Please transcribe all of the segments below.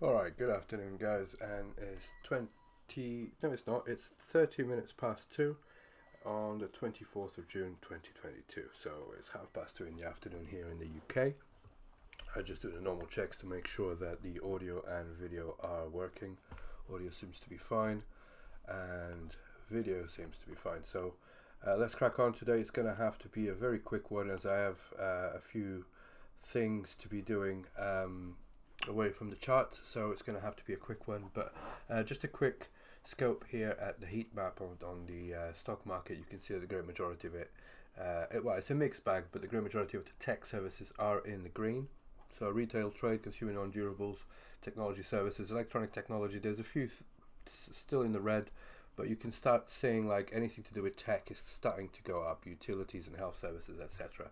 Alright, good afternoon guys, and it's 30 minutes past 2 on the 24th of June 2022, so it's half past 2 in the afternoon here in the UK. I just do the normal checks to make sure that the audio and video are working. Audio seems to be fine and video seems to be fine, so let's crack on. Today it's going to have to be a very quick one as I have a few things to be doing away from the charts, so it's going to have to be a quick one, but just a quick scope here at the heat map on the stock market. You can see that the great majority of it, well, it's a mixed bag, but the great majority of the tech services are in the green. So retail, trade, consumer non-durables, technology services, electronic technology, there's a few still in the red, but you can start seeing like anything to do with tech is starting to go up, utilities and health services, etc.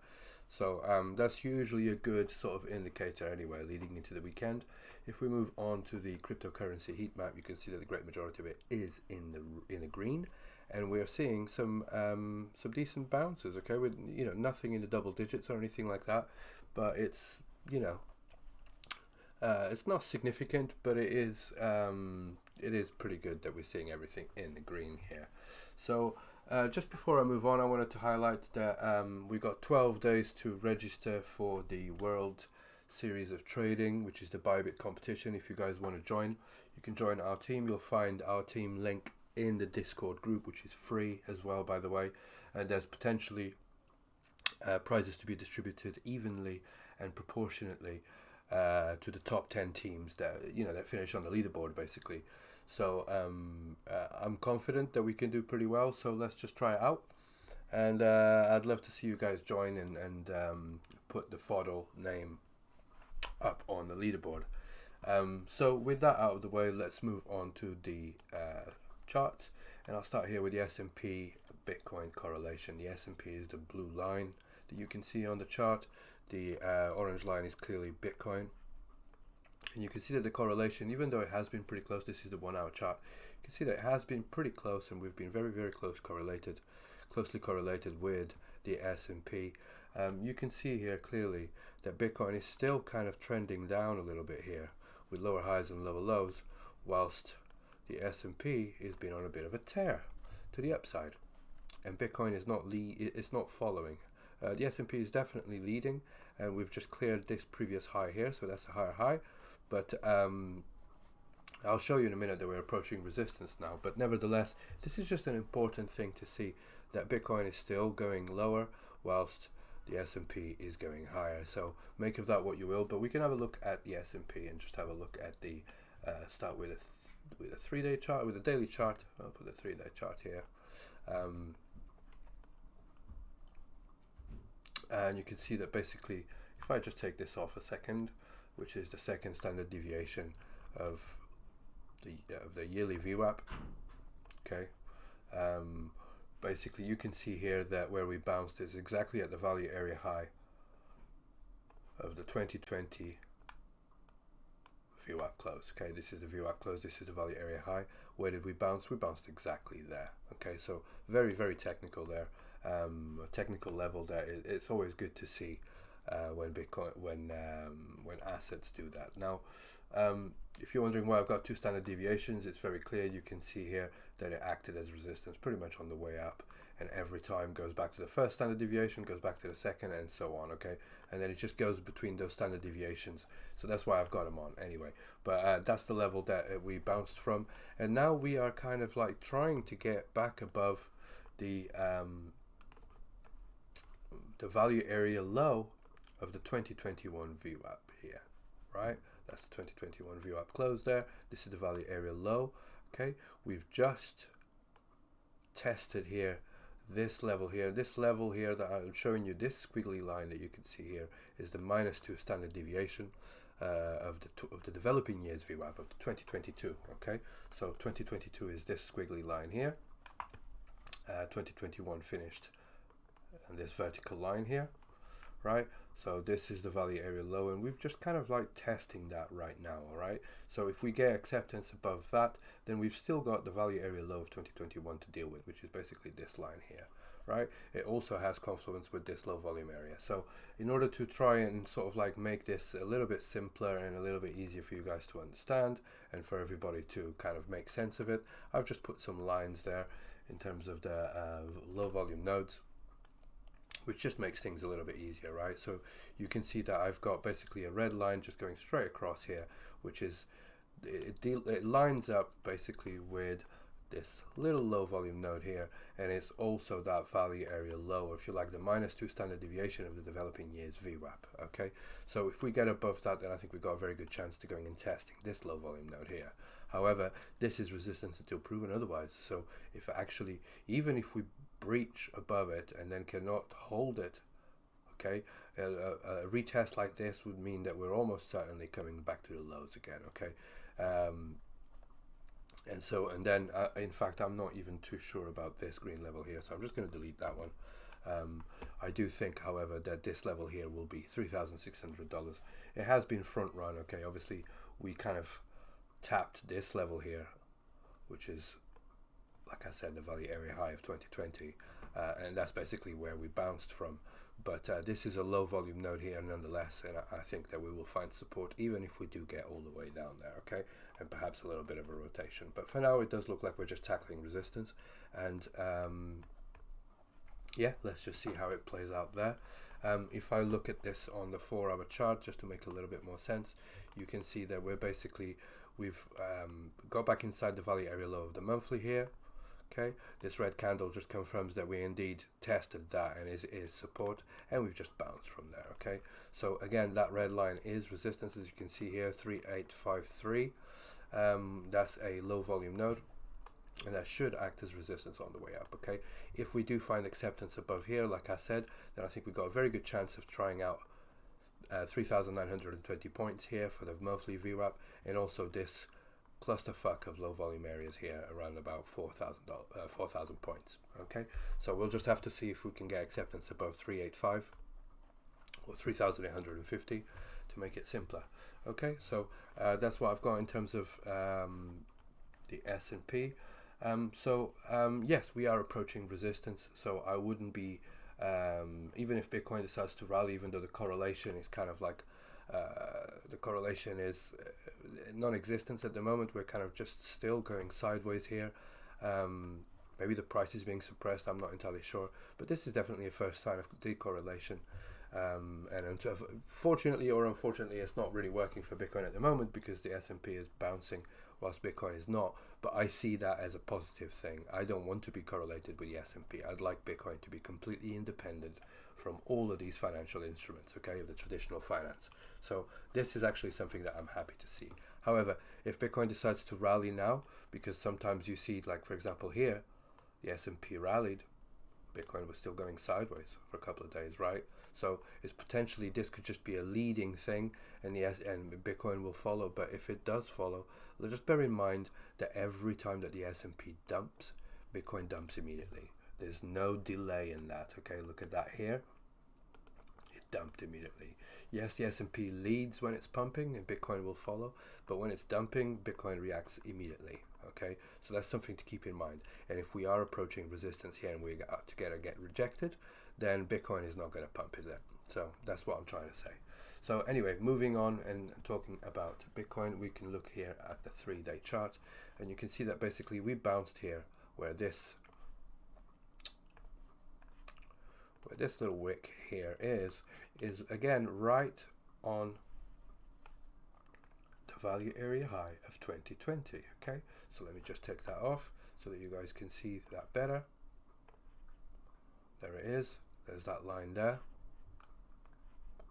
So that's usually a good sort of indicator anyway, leading into the weekend. If we move on to the cryptocurrency heat map, you can see that the great majority of it is in the green, and we are seeing some decent bounces. Okay, with nothing in the double digits or anything like that, but it's it's not significant, but it is pretty good that we're seeing everything in the green here. So just before I move on, I wanted to highlight that we got 12 days to register for the World Series of Trading, which is the Bybit competition. If you guys want to join, you can join our team. You'll find our team link in the Discord group, which is free as well, by the way, and there's potentially prizes to be distributed evenly and proportionately to the top 10 teams that that finish on the leaderboard, basically. So I'm confident that we can do pretty well, so let's just try it out, and I'd love to see you guys join and put the FODL name up on the leaderboard. So with that out of the way, let's move on to the charts, and I'll start here with the S&P Bitcoin correlation. The S&P is the blue line that you can see on the chart. The orange line is clearly Bitcoin, and you can see that the correlation, even though it has been pretty close, this is the 1 hour chart, you can see that it has been pretty close, and we've been very closely correlated with the S&P. You can see here clearly that Bitcoin is still kind of trending down a little bit here with lower highs and lower lows, whilst the S&P is being on a bit of a tear to the upside, and Bitcoin is not following. The S&P is definitely leading, and we've just cleared this previous high here, so that's a higher high, but I'll show you in a minute that we're approaching resistance now. But nevertheless, this is just an important thing to see, that Bitcoin is still going lower whilst the S&P is going higher. So make of that what you will, but we can have a look at the S&P and just have a look at the start with a 3-day chart, with a daily chart. I'll put the 3-day chart here. And you can see that basically, if I just take this off a second, which is the second standard deviation of the yearly VWAP, okay, basically you can see here that where we bounced is exactly at the value area high of the 2020 VWAP close. Okay, this is the VWAP close, this is the value area high. Where did we bounce? We bounced exactly there. Okay, so very technical there. Technical level there. It's always good to see when assets do that. Now, if you're wondering why I've got 2 standard deviations, it's very clear. You can see here that it acted as resistance pretty much on the way up, and every time goes back to the first standard deviation, goes back to the second, and so on. Okay, and then it just goes between those standard deviations, so that's why I've got them on anyway. But that's the level that we bounced from, and now we are kind of like trying to get back above the value area low of the 2021 VWAP here, right? That's the 2021 VWAP close there. This is the value area low. Okay, we've just tested here this level here. This level here that I'm showing you, this squiggly line that you can see here, is the -2 standard deviation of the developing years VWAP of the 2022. Okay, so 2022 is this squiggly line here. 2021 finished and this vertical line here, right? So this is the value area low, and we've just kind of like testing that right now. All right, so if we get acceptance above that, then we've still got the value area low of 2021 to deal with, which is basically this line here, right? It also has confluence with this low volume area. So in order to try and sort of like make this a little bit simpler and a little bit easier for you guys to understand and for everybody to kind of make sense of it, I've just put some lines there in terms of the low volume nodes, which just makes things a little bit easier, right? So you can see that I've got basically a red line just going straight across here, which is, it lines up basically with this little low volume node here, and it's also that value area low, if you like, the -2 standard deviation of the developing years VWAP. Okay, so if we get above that, then I think we've got a very good chance to going and testing this low volume node here. However, this is resistance until proven otherwise. So if actually, even if we breach above it and then cannot hold it, okay, a retest like this would mean that we're almost certainly coming back to the lows again. Okay, and then in fact, I'm not even too sure about this green level here, so I'm just going to delete that one. I do think, however, that this level here will be $3,600. It has been front run. Okay, obviously we kind of tapped this level here, which is, like I said, the value area high of 2020, and that's basically where we bounced from. But this is a low volume node here nonetheless, and I think that we will find support even if we do get all the way down there, okay, and perhaps a little bit of a rotation. But for now, it does look like we're just tackling resistance, and yeah, let's just see how it plays out there. If I look at this on the 4-hour chart, just to make a little bit more sense, you can see that we've got back inside the value area low of the monthly here. Okay, this red candle just confirms that we indeed tested that and is support, and we've just bounced from there. Okay, so again, that red line is resistance, as you can see here, 3853. That's a low volume node, and that should act as resistance on the way up. Okay, if we do find acceptance above here, like I said, then I think we've got a very good chance of trying out 3,920 points here for the monthly VWAP, and also this clusterfuck of low volume areas here around about 4,000 points. Okay, so we'll just have to see if we can get acceptance above 385 or 3,850 to make it simpler. Okay, so that's what I've got in terms of the S&P. Yes, we are approaching resistance, so I wouldn't be even if Bitcoin decides to rally, even though the correlation is kind of like the correlation is non-existent at the moment. We're kind of just still going sideways here. Maybe the price is being suppressed, I'm not entirely sure, but this is definitely a first sign of decorrelation. And fortunately or unfortunately, it's not really working for Bitcoin at the moment because the S&P is bouncing whilst Bitcoin is not. But I see that as a positive thing. I don't want to be correlated with the S&P. I'd like Bitcoin to be completely independent from all of these financial instruments, okay, of the traditional finance. So this is actually something that I'm happy to see. However, if Bitcoin decides to rally now, because sometimes you see, like for example here, the S&P rallied, Bitcoin was still going sideways for a couple of days, right? So it's potentially, this could just be a leading thing, and Bitcoin will follow. But if it does follow, just bear in mind that every time that the S&P dumps, Bitcoin dumps immediately. There's no delay in that. Okay, look at that here. It dumped immediately. Yes, the S&P leads when it's pumping, and Bitcoin will follow. But when it's dumping, Bitcoin reacts immediately. Okay, so that's something to keep in mind. And if we are approaching resistance here and we get rejected, then Bitcoin is not going to pump, is it? So that's what I'm trying to say. So anyway, moving on and talking about Bitcoin, we can look here at the 3-day chart, and you can see that basically we bounced here where this little wick here is again right on the value area high of 2020. Okay, so let me just take that off so that you guys can see that better. There it is. There's that line there.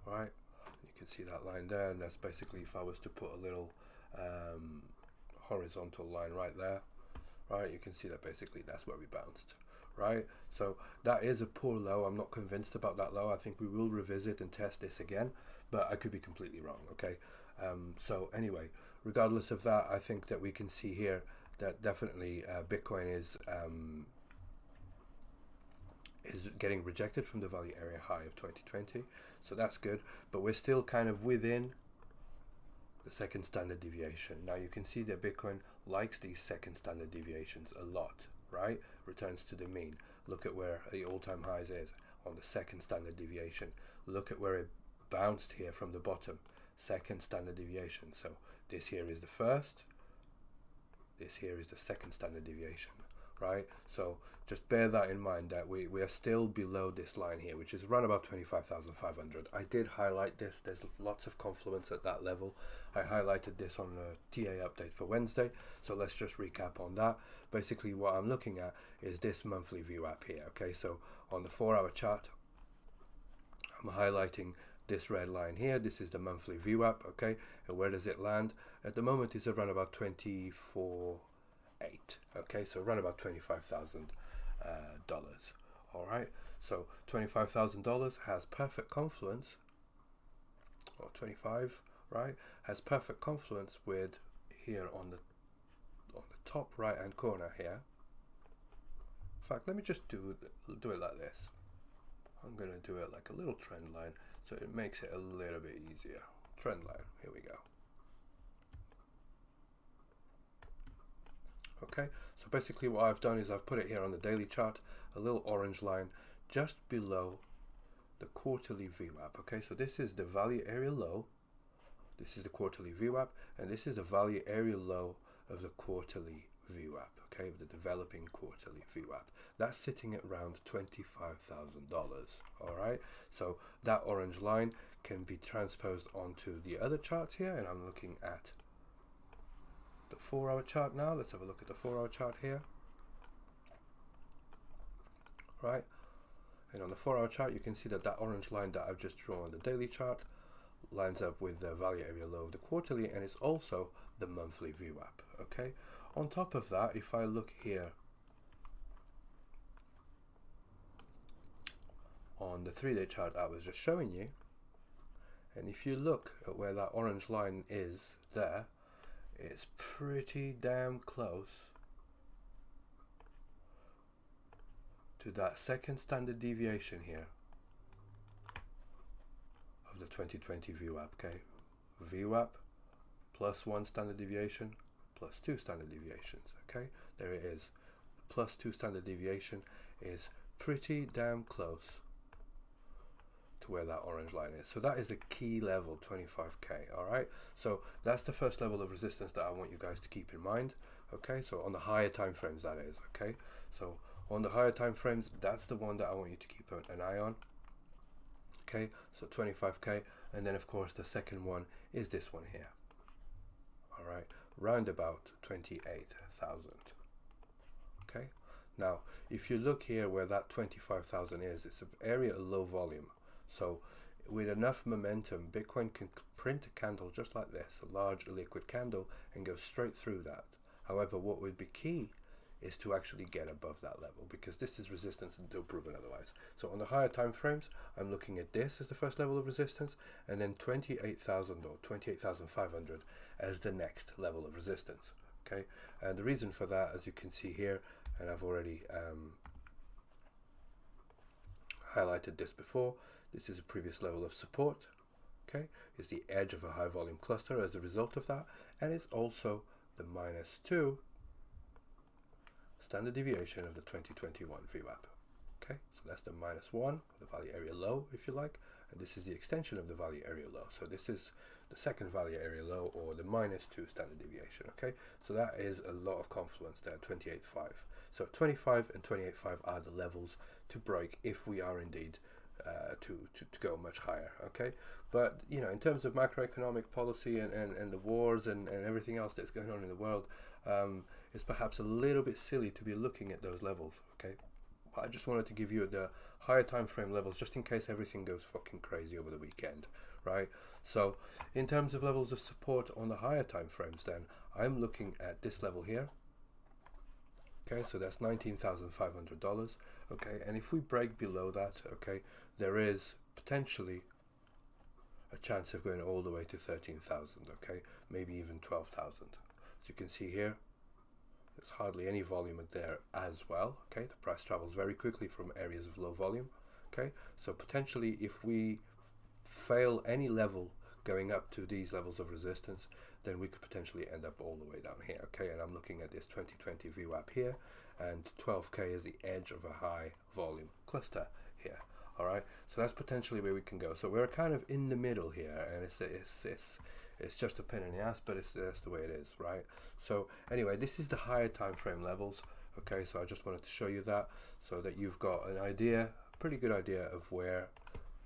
Right, you can see that line there, and that's basically, if I was to put a little horizontal line right there, right, you can see that basically that's where we bounced. Right, so that is a poor low. I'm not convinced about that low. I think we will revisit and test this again, but I could be completely wrong. Okay, so anyway, regardless of that, I think that we can see here that definitely Bitcoin is getting rejected from the value area high of 2020, so that's good, but we're still kind of within the second standard deviation. Now you can see that Bitcoin likes these second standard deviations a lot, right? Returns to the mean. look at where the all-time highs is on the second standard deviation. Look at where it bounced here from the bottom, second standard deviation. So this here is the first, this here is the second standard deviation, right? So just bear that in mind, that we are still below this line here, which is around about 25,500. I did highlight this. There's lots of confluence at that level. I highlighted this on the TA update for Wednesday. So let's just recap on that. Basically what I'm looking at is this monthly VWAP here. Okay, so on the 4-hour chart, I'm highlighting this red line here. This is the monthly VWAP. Okay, and where does it land? At the moment it's around about 24.8. Okay, so around about $25,000. All right, so $25,000 has perfect confluence, or 25, right, has perfect confluence with here on the top right hand corner here. In fact, let me just do it like this. I'm going to do it like a little trend line, so it makes it a little bit easier. Trend line, here we go. Okay, so basically what I've done is I've put it here on the daily chart, a little orange line just below the quarterly VWAP. Okay, so this is the value area low, this is the quarterly VWAP, and this is the value area low of the quarterly VWAP. Okay, the developing quarterly VWAP. That's sitting at around $25,000. All right, so that orange line can be transposed onto the other charts here, and I'm looking at the 4-hour chart now. Let's have a look at the 4-hour chart here. Right, and on the 4-hour chart you can see that that orange line that I've just drawn on the daily chart lines up with the value area low of the quarterly, and it's also the monthly VWAP. Okay, on top of that, if I look here on the 3-day chart I was just showing you, and if you look at where that orange line is there, it's pretty damn close to that second standard deviation here of the 2020 VWAP. Okay, VWAP plus 1 standard deviation plus 2 standard deviations. Okay, there it is. Plus 2 standard deviation is pretty damn close to where that orange line is. So that is a key level, 25k. All right, so that's the first level of resistance that I want you guys to keep in mind. Okay, so on the higher time frames, that is. Okay, so on the higher time frames, that's the one that I want you to keep an eye on. Okay, so 25k, and then of course the second one is this one here. All right, round about 28,000. Okay, now if you look here where that 25,000 is, it's an area of low volume. So with enough momentum, Bitcoin can print a candle just like this, a large liquid candle, and go straight through that. However, what would be key is to actually get above that level, because this is resistance until proven otherwise. So on the higher time frames, I'm looking at this as the first level of resistance, and then 28,000 or 28,500 as the next level of resistance. Okay, and the reason for that, as you can see here, and I've already highlighted this before, this is a previous level of support. Okay, it's the edge of a high volume cluster as a result of that, and it's also the -2 standard deviation of the 2021 VWAP. Okay, so that's the -1, the value area low, if you like, and this is the extension of the value area low. So this is the second value area low, or the -2 standard deviation. Okay, so that is a lot of confluence there, 28.5. So 25 and 28.5 are the levels to break if we are indeed to go much higher. Okay, but you know, in terms of macroeconomic policy and the wars and everything else that's going on in the world, it's perhaps a little bit silly to be looking at those levels. Okay, I just wanted to give you the higher time frame levels just in case everything goes fucking crazy over the weekend, right? So in terms of levels of support on the higher time frames, then I'm looking at this level here. Okay, so that's $19,500. Okay, and if we break below that, okay, there is potentially a chance of going all the way to 13,000. Okay, maybe even 12,000. As you can see here, there's hardly any volume there as well. Okay, the price travels very quickly from areas of low volume. Okay, so potentially if we fail any level going up to these levels of resistance, then we could potentially end up all the way down here. Okay, and I'm looking at this 2020 VWAP here, and 12k is the edge of a high volume cluster here. All right, so that's potentially where we can go. So we're kind of in the middle here, and it's just a pain in the ass, but that's the way it is, right? So anyway, this is the higher time frame levels. Okay, so I just wanted to show you that so that you've got an idea, a pretty good idea of where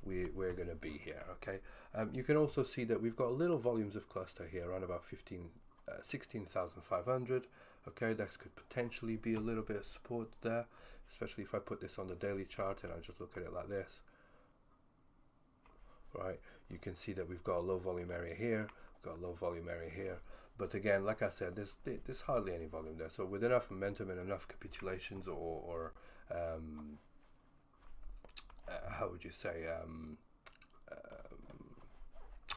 we're going to be here. Okay, you can also see that we've got little volumes of cluster here around about 16,500. Okay, that could potentially be a little bit of support there, especially if I put this on the daily chart and I just look at it like this. Right, you can see that we've got a low volume area here, we've got a low volume area here, but again, like I said, there's hardly any volume there. So with enough momentum and enough capitulations or how would you say,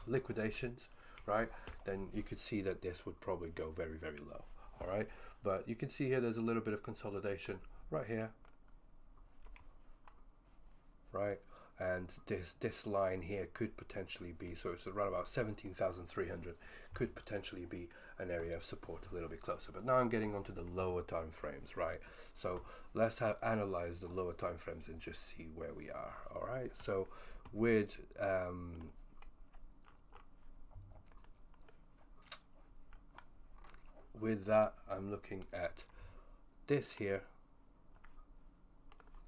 liquidations, right, then you could see that this would probably go very, very low. All right, but you can see here there's a little bit of consolidation right here, right, and this line here could potentially be, so it's around about 17,300, could potentially be an area of support a little bit closer. But now I'm getting onto the lower time frames, right? So let's analyze the lower time frames and just see where we are. All right, so with that, I'm looking at this here,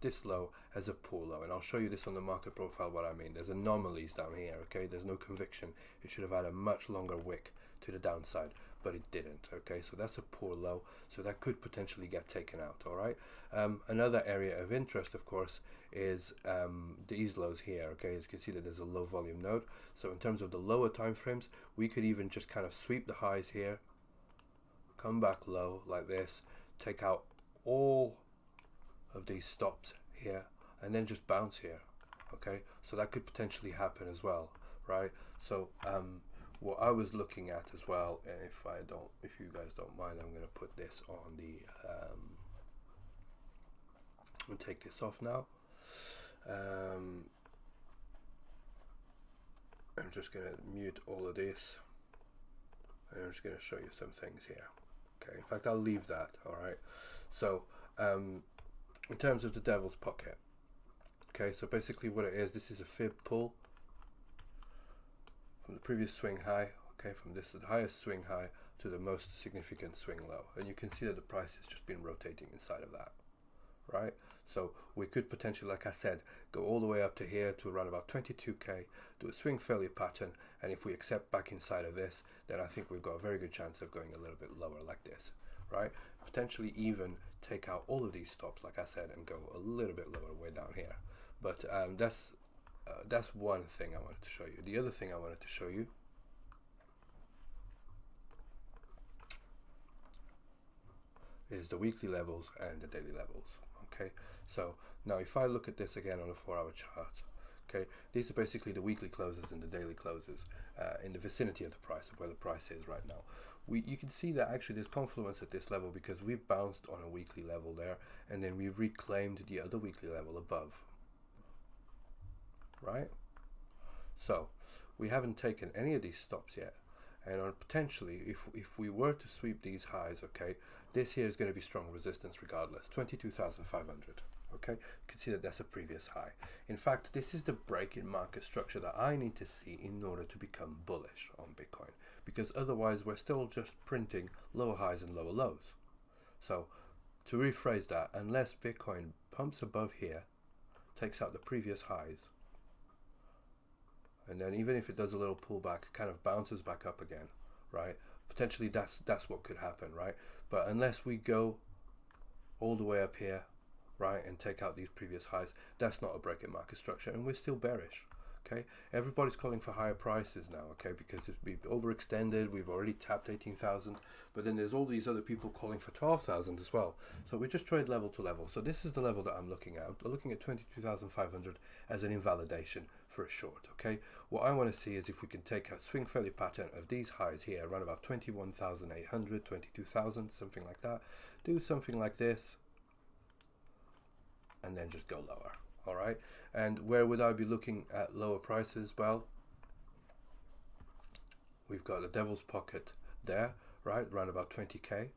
this low as a pool low, and I'll show you this on the market profile what I mean. There's anomalies down here, okay? There's no conviction. It should have had a much longer wick to the downside, but it didn't, okay? So that's a poor low, so that could potentially get taken out, all right? Another area of interest, of course, is these lows here, okay? As you can see that there's a low volume node. So in terms of the lower time frames, we could even just kind of sweep the highs here, come back low like this, take out all of these stops here, and then just bounce here. Okay, so that could potentially happen as well, right? So what I was looking at as well, and if you guys don't mind, I'm going to put this on the and take this off now. I'm just going to mute all of this, and I'm just going to show you some things here. Okay, in fact, I'll leave that. All right, so in terms of the devil's pocket, okay, so basically what it is, this is a fib pull from the previous swing high, okay, from this, the highest swing high to the most significant swing low, and you can see that the price has just been rotating inside of that, right? So we could potentially, like I said, go all the way up to here to around about 22k, do a swing failure pattern, and if we accept back inside of this, then I think we've got a very good chance of going a little bit lower like this, right? Potentially even take out all of these stops, like I said, and go a little bit lower way down here. But that's one thing I wanted to show you. The other thing I wanted to show you is the weekly levels and the daily levels. Okay, so now if I look at this again on a 4-hour chart, okay, these are basically the weekly closes and the daily closes in the vicinity of the price, of where the price is right now. You can see that actually there's confluence at this level because we've bounced on a weekly level there, and then we've reclaimed the other weekly level above, right? So we haven't taken any of these stops yet, and on potentially if we were to sweep these highs, okay, this here is going to be strong resistance regardless, 22,500. Okay, you can see that that's a previous high. In fact, this is the break in market structure that I need to see in order to become bullish on Bitcoin, because otherwise we're still just printing lower highs and lower lows. So to rephrase that, unless Bitcoin pumps above here, takes out the previous highs, and then even if it does a little pullback, kind of bounces back up again, right? Potentially that's what could happen, right? But unless we go all the way up here, right, and take out these previous highs, that's not a break in market structure, and we're still bearish. Okay, everybody's calling for higher prices now, okay, because we've overextended, we've already tapped 18,000, but then there's all these other people calling for 12,000 as well. So we just trade level to level. So this is the level that I'm looking at. I'm looking at 22,500 as an invalidation for a short. Okay, what I want to see is if we can take a swing failure pattern of these highs here around about 21,800, 22,000, something like that, do something like this, and then just go lower. All right, and where would I be looking at lower prices? Well, we've got the devil's pocket there, right, around about 20k.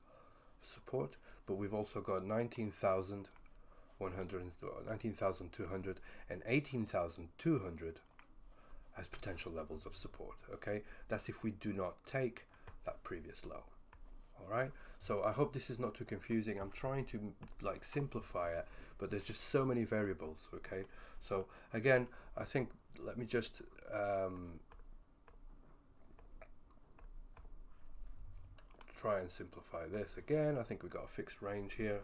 support, but we've also got 19,100, 19,200 and 18,200 as potential levels of support. Okay, that's if we do not take that previous low. All right, so I hope this is not too confusing. I'm trying to like simplify it, but there's just so many variables. Okay, so again, I think let me just try and simplify this again. I think we've got a fixed range here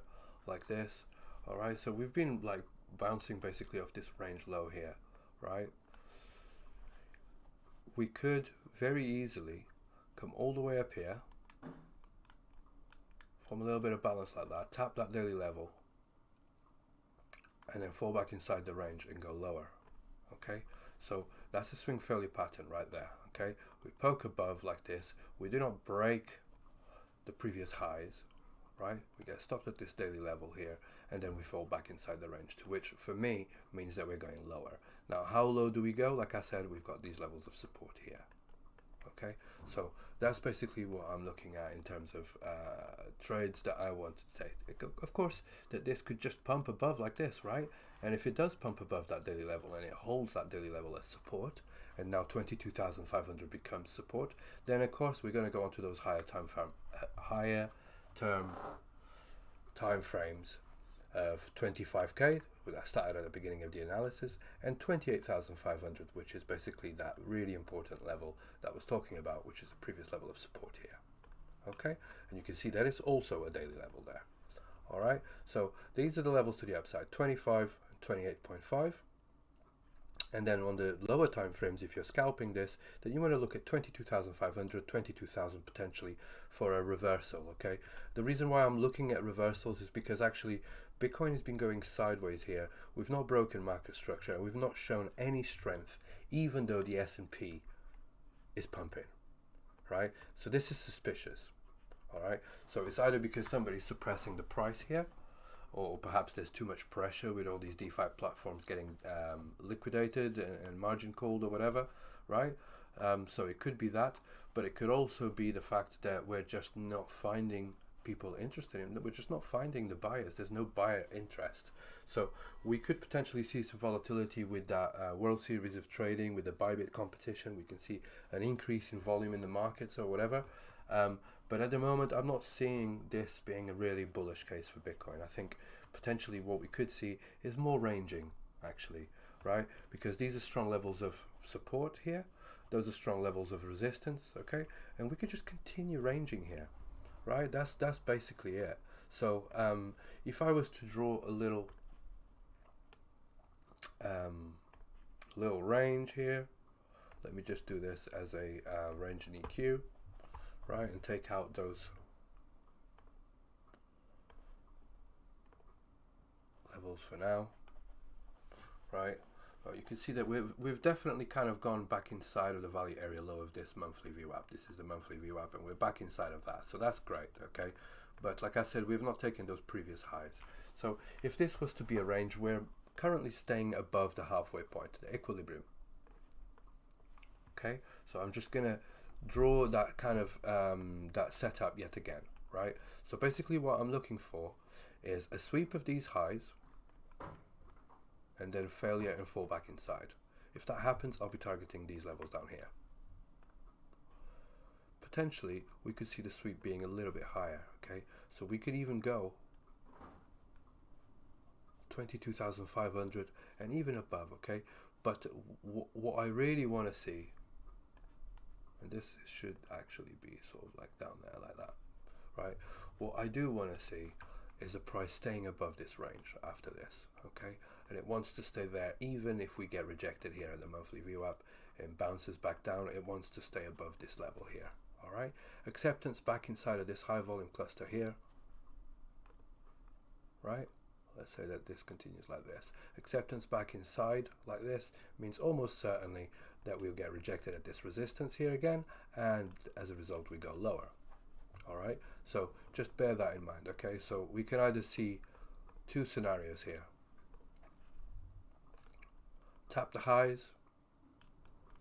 like this. All right, so we've been like bouncing basically off this range low here, right? We could very easily come all the way up here, form a little bit of balance like that, tap that daily level, and then fall back inside the range and go lower. Okay, so that's a swing failure pattern right there. Okay, we poke above like this, we do not break the previous highs, right? We get stopped at this daily level here, and then we fall back inside the range, to which for me means that we're going lower. Now, how low do we go? Like I said, we've got these levels of support here. Okay, so that's basically what I'm looking at in terms of trades that I want to take. Of course, that this could just pump above like this, right? And if it does pump above that daily level and it holds that daily level as support, and now 22,500 becomes support, then of course we're going to go onto those higher term time frames of 25k, that started at the beginning of the analysis, and 28,500, which is basically that really important level that I was talking about, which is the previous level of support here. Okay, and you can see that it's also a daily level there. All right, so these are the levels to the upside, 25 and 28.5. And then on the lower time frames, if you're scalping this, then you want to look at 22,500, 22,000 potentially for a reversal. Okay, the reason why I'm looking at reversals is because actually Bitcoin has been going sideways here. We've not broken market structure, and we've not shown any strength, even though the S&P is pumping, right? So this is suspicious. All right, so it's either because somebody's suppressing the price here, or perhaps there's too much pressure with all these DeFi platforms getting liquidated and margin called or whatever, right? So it could be that, but it could also be the fact that we're just not finding people interested in it. We're just not finding the buyers. There's no buyer interest. So we could potentially see some volatility with that World Series of Trading, with the Bybit competition. We can see an increase in volume in the markets or whatever. But at the moment, I'm not seeing this being a really bullish case for Bitcoin. I think potentially what we could see is more ranging, actually, right? Because these are strong levels of support here. Those are strong levels of resistance, okay? And we could just continue ranging here, right? That's basically it. So if I was to draw a little range here, let me just do this as a range in EQ. Right, and take out those levels for now. Right, well, you can see that we've definitely kind of gone back inside of the value area low of this monthly VWAP. This is the monthly VWAP, and we're back inside of that, so that's great. Okay, but like I said, we've not taken those previous highs. So if this was to be a range, we're currently staying above the halfway point, the equilibrium. Okay, so I'm just gonna draw that kind of that setup yet again, right? So basically what I'm looking for is a sweep of these highs and then failure and fall back inside. If that happens, I'll be targeting these levels down here. Potentially we could see the sweep being a little bit higher. Okay, so we could even go 22,500 and even above. Okay, but what I really want to see, and this should actually be sort of like down there like that, right? What I do want to see is the price staying above this range after this, okay? And it wants to stay there even if we get rejected here at the monthly VWAP and bounces back down. It wants to stay above this level here, all right? Acceptance back inside of this high volume cluster here, right? Let's say that this continues like this. Acceptance back inside like this means almost certainly that we'll get rejected at this resistance here again, and as a result we go lower. All right, so just bear that in mind. Okay, so we can either see two scenarios here: tap the highs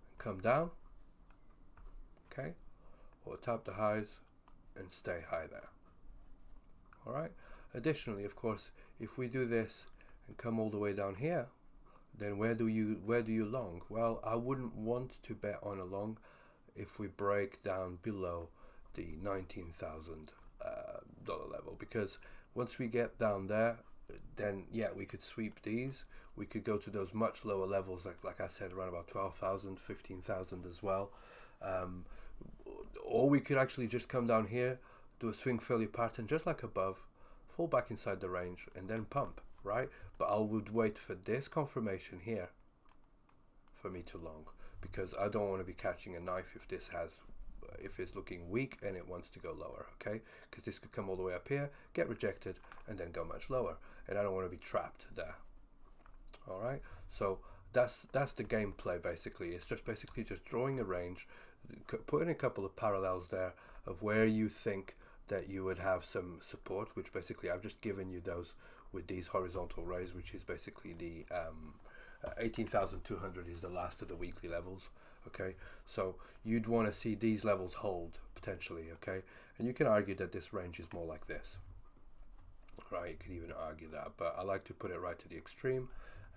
and come down, okay, or tap the highs and stay high there. All right. Additionally, of course, if we do this and come all the way down here, then where do you long? Well, I wouldn't want to bet on a long if we break down below the $19,000 level, because once we get down there, then yeah, we could sweep these. We could go to those much lower levels, like I said, around about 12,000, 15,000 as well. Or we could actually just come down here, do a swing failure pattern just like above, fall back inside the range, and then pump, right? But I would wait for this confirmation here for me to long, because I don't want to be catching a knife if it's looking weak and it wants to go lower, okay? Because this could come all the way up here, get rejected, and then go much lower, and I don't want to be trapped there. All right, so that's the gameplay basically. It's just basically just drawing a range, putting a couple of parallels there of where you think that you would have some support, which basically I've just given you those with these horizontal rays, which is basically the 18,200 is the last of the weekly levels. Okay, so you'd want to see these levels hold potentially. Okay, and you can argue that this range is more like this, right? You could even argue that, but I like to put it right to the extreme,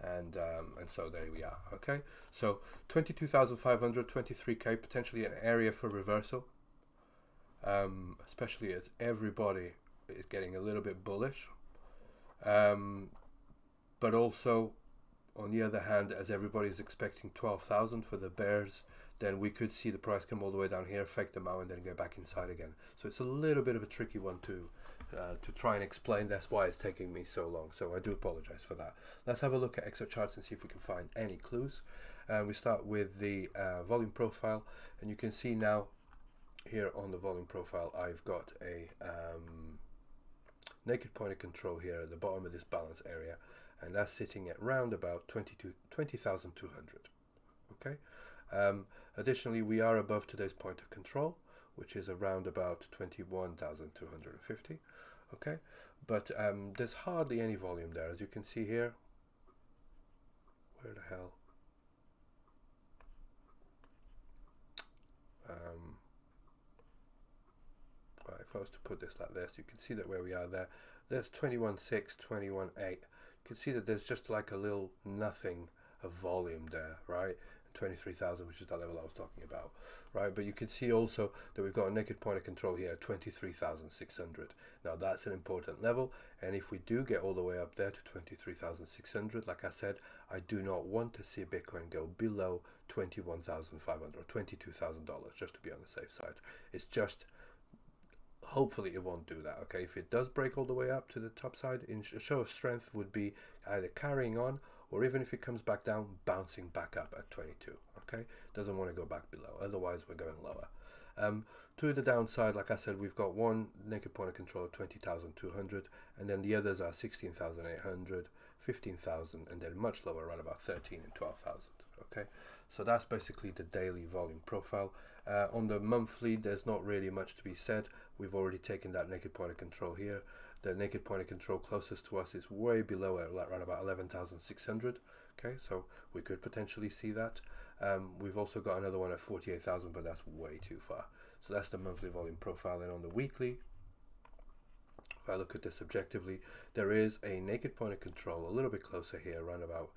and so there we are. Okay, so 22,500, 23k, potentially an area for reversal, especially as everybody is getting a little bit bullish, but also on the other hand, as everybody is expecting 12,000 for the bears, then we could see the price come all the way down here, fake them out, and then go back inside again. So it's a little bit of a tricky one to try and explain. That's why it's taking me so long. So I do apologize for that. Let's have a look at Exocharts and see if we can find any clues. We start with the volume profile, and you can see now here on the volume profile, I've got a naked point of control here at the bottom of this balance area, and that's sitting at round about 20,200. Okay. Additionally, we are above today's point of control, which is around about 21,250. Okay, but there's hardly any volume there, as you can see here. Where the hell? Right, if I was to put this like this, you can see that where we are there, there's 21.6, 21.8. You can see that there's just like a little nothing of volume there, right? 23,000, which is that level I was talking about, right? But you can see also that we've got a naked point of control here, 23,600. Now that's an important level, and if we do get all the way up there to 23,600, like I said, I do not want to see Bitcoin go below 21,500 or $22,000, just to be on the safe side. It's just, hopefully it won't do that. Okay, if it does break all the way up to the top side, a show of strength would be either carrying on, or even if it comes back down, bouncing back up at 22. Okay, doesn't want to go back below, otherwise we're going lower. To the downside, like I said, we've got one naked point of control of 20,200, and then the others are 16,800, 15,000, and then much lower, around about 13 and 12,000. Okay, so that's basically the daily volume profile. On the monthly, there's not really much to be said. We've already taken that naked point of control here. The naked point of control closest to us is way below it, around about 11,600. Okay, so we could potentially see that. We've also got another one at 48,000, but that's way too far. So that's the monthly volume profile. And on the weekly, if I look at this objectively, there is a naked point of control a little bit closer here, around about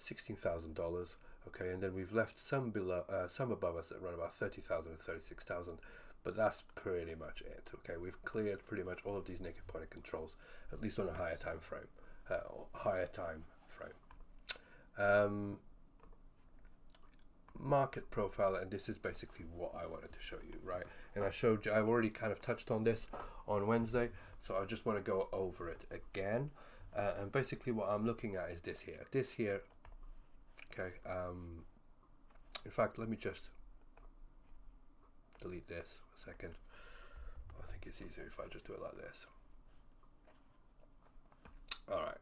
$16,000. Okay, and then we've left some below, some above us at around about 30,000 and 36,000. But that's pretty much it. Okay, we've cleared pretty much all of these naked point of controls, at least on a higher time frame. Market profile, and this is basically what I wanted to show you, right? And I showed you, I've already kind of touched on this on Wednesday, so I just want to go over it again. And basically what I'm looking at is this here. This here, okay, in fact, let me just delete this for a second. I think it's easier if I just do it like this. Alright,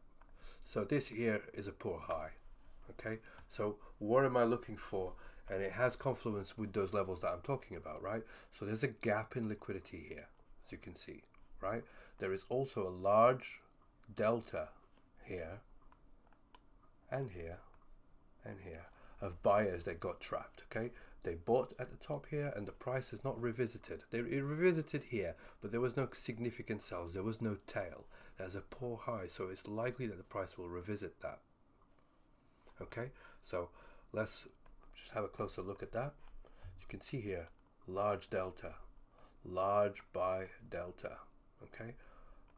so this here is a poor high. Okay, so what am I looking for? And it has confluence with those levels that I'm talking about, right? So there's a gap in liquidity here, as you can see, right? There is also a large delta here and here and here of buyers that got trapped. Okay, They bought at the top here, and the price is not revisited. It revisited here, but there was no significant sells. There was no tail. There's a poor high, so it's likely that the price will revisit that. Okay, so let's just have a closer look at that. You can see here, large delta, large buy delta. Okay,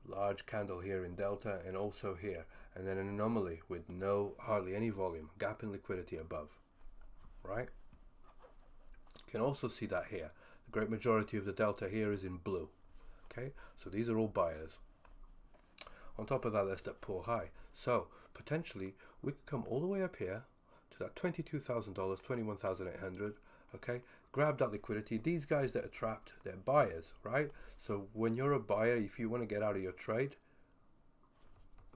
large candle here in delta, and also here, and then an anomaly with hardly any volume, gap in liquidity above. Right. You can also see that here. The great majority of the delta here is in blue. Okay, so these are all buyers. On top of that, there's that poor high. So potentially we could come all the way up here to that $22,000, $21,800. Okay, grab that liquidity. These guys that are trapped, they're buyers, right? So when you're a buyer, if you want to get out of your trade,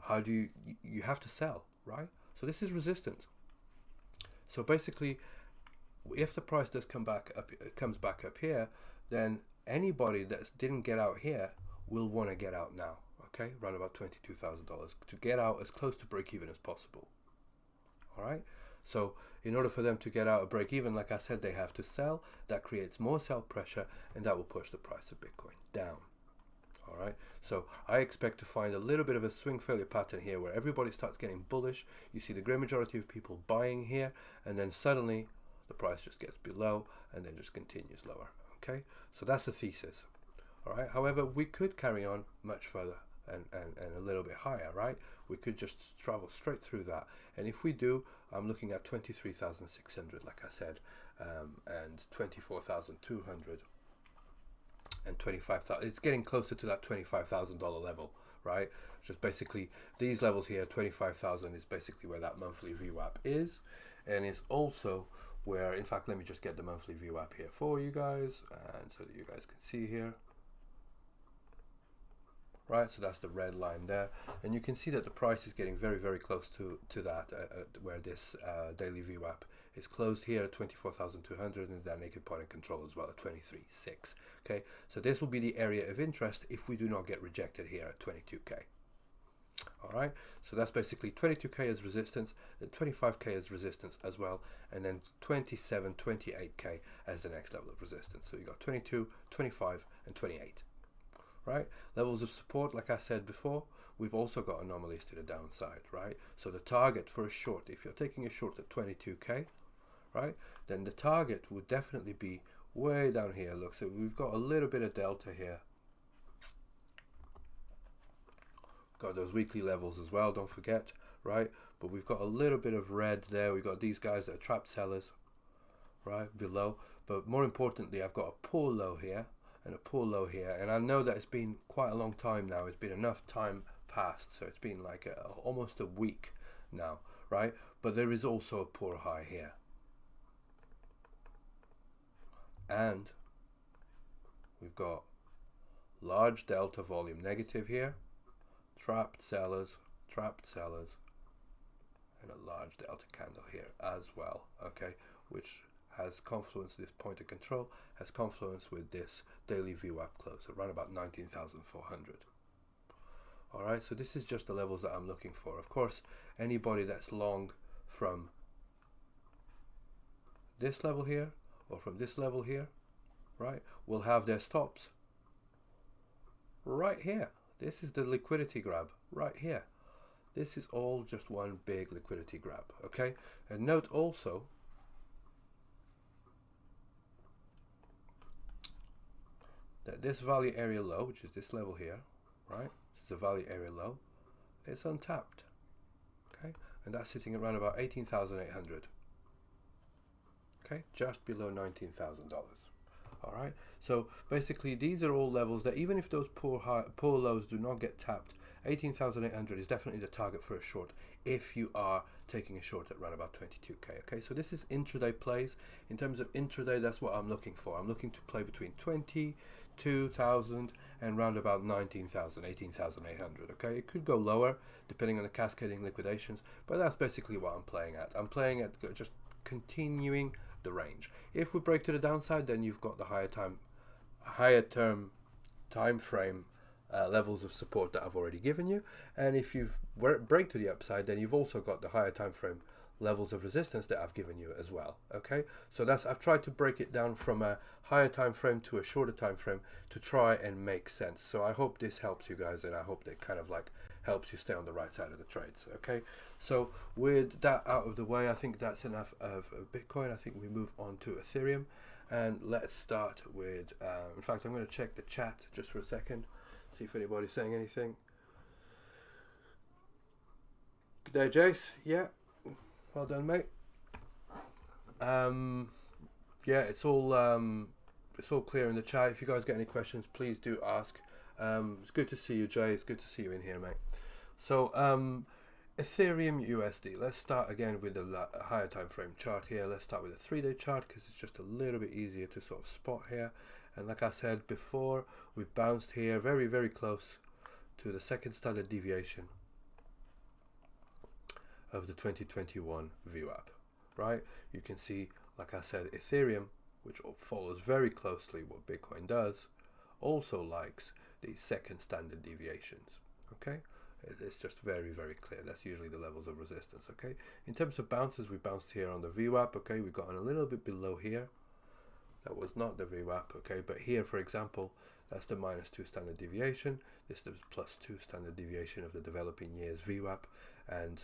how do you have to sell, right? So this is resistance. So basically, if the price does comes back up here, then anybody that didn't get out here will want to get out now. Okay, around about $22,000 to get out as close to break even as possible. All right, so in order for them to get out of break even, like I said, they have to sell. That creates more sell pressure, and that will push the price of Bitcoin down. All right, so I expect to find a little bit of a swing failure pattern here where everybody starts getting bullish. You see the great majority of people buying here, and then suddenly the price just gets below and then just continues lower. Okay, so that's the thesis. All right, however, we could carry on much further and a little bit higher, right? We could just travel straight through that, and if we do, I'm looking at 23,600, like I said, and 24,200 and 25,000. It's getting closer to that $25,000 level, right? Just basically these levels here, 25,000 is basically where that monthly VWAP is, and it's also where, in fact, let me just get the monthly VWAP here for you guys, and so that you guys can see here. Right, so that's the red line there, and you can see that the price is getting very, very close to that, where this daily VWAP is closed here at 24,200, and that naked point of control as well at 23.6. Okay, so this will be the area of interest if we do not get rejected here at 22k. All right, so that's basically 22k as resistance, then 25k as resistance as well, and then 27, 28k as the next level of resistance. So you got 22, 25, and 28. Right, levels of support, like I said before, we've also got anomalies to the downside, right? So the target for a short, if you're taking a short at 22k, right, then the target would definitely be way down here. Look, so we've got a little bit of delta here, got those weekly levels as well, don't forget, right? But we've got a little bit of red there. We've got these guys that are trapped sellers, right, below. But more importantly, I've got a poor low here and a poor low here, and I know that it's been quite a long time now. It's been enough time past, so it's been like almost a week now, right? But there is also a poor high here, and we've got large delta volume negative here, trapped sellers, and a large delta candle here as well, okay, which has confluence, this point of control has confluence with this daily VWAP close around about 19,400. All right, so this is just the levels that I'm looking for. Of course, anybody that's long from this level here or from this level here, right, will have their stops right here. This is the liquidity grab right here. This is all just one big liquidity grab, okay? And note also that this value area low, which is this level here, right? This is a value area low. It's untapped, okay? And that's sitting around about 18,800, okay? Just below $19,000. All right. So basically, these are all levels that even if those poor lows do not get tapped, 18,800 is definitely the target for a short if you are taking a short at around about 22k. Okay, so this is intraday plays. In terms of intraday, that's what I'm looking for. I'm looking to play between 22,000 and round about 19,000, 18,800. Okay, it could go lower depending on the cascading liquidations, but that's basically what I'm playing at. I'm playing at just continuing the range. If we break to the downside, then you've got the higher term time frame levels of support that I've already given you, and if you break to the upside, then you've also got the higher time frame levels of resistance that I've given you as well. Okay, so that's, I've tried to break it down from a higher time frame to a shorter time frame to try and make sense. So I hope this helps you guys, and I hope that kind of like helps you stay on the right side of the trades. Okay, so with that out of the way, I think that's enough of Bitcoin. I think we move on to Ethereum, and let's start with in fact, I'm going to check the chat just for a second, see if anybody's saying anything. Good day, Jace. Yeah, well done, mate. Yeah, it's all clear in the chat. If you guys get any questions, please do ask. It's good to see you, Jay. It's good to see you in here, mate. So Ethereum USD. Let's start again with a higher time frame chart here. Let's start with a 3-day chart because it's just a little bit easier to sort of spot here. And like I said before, we bounced here very, very close to the second standard deviation of the 2021 VWAP, right? You can see, like I said, Ethereum, which follows very closely what Bitcoin does, also likes the second standard deviations. Okay, it's just very, very clear. That's usually the levels of resistance. Okay, in terms of bounces, we bounced here on the VWAP. Okay, we got a little bit below here. That was not the VWAP. Okay, but here, for example, that's the -2 standard deviation. This is +2 standard deviation of the developing years VWAP, and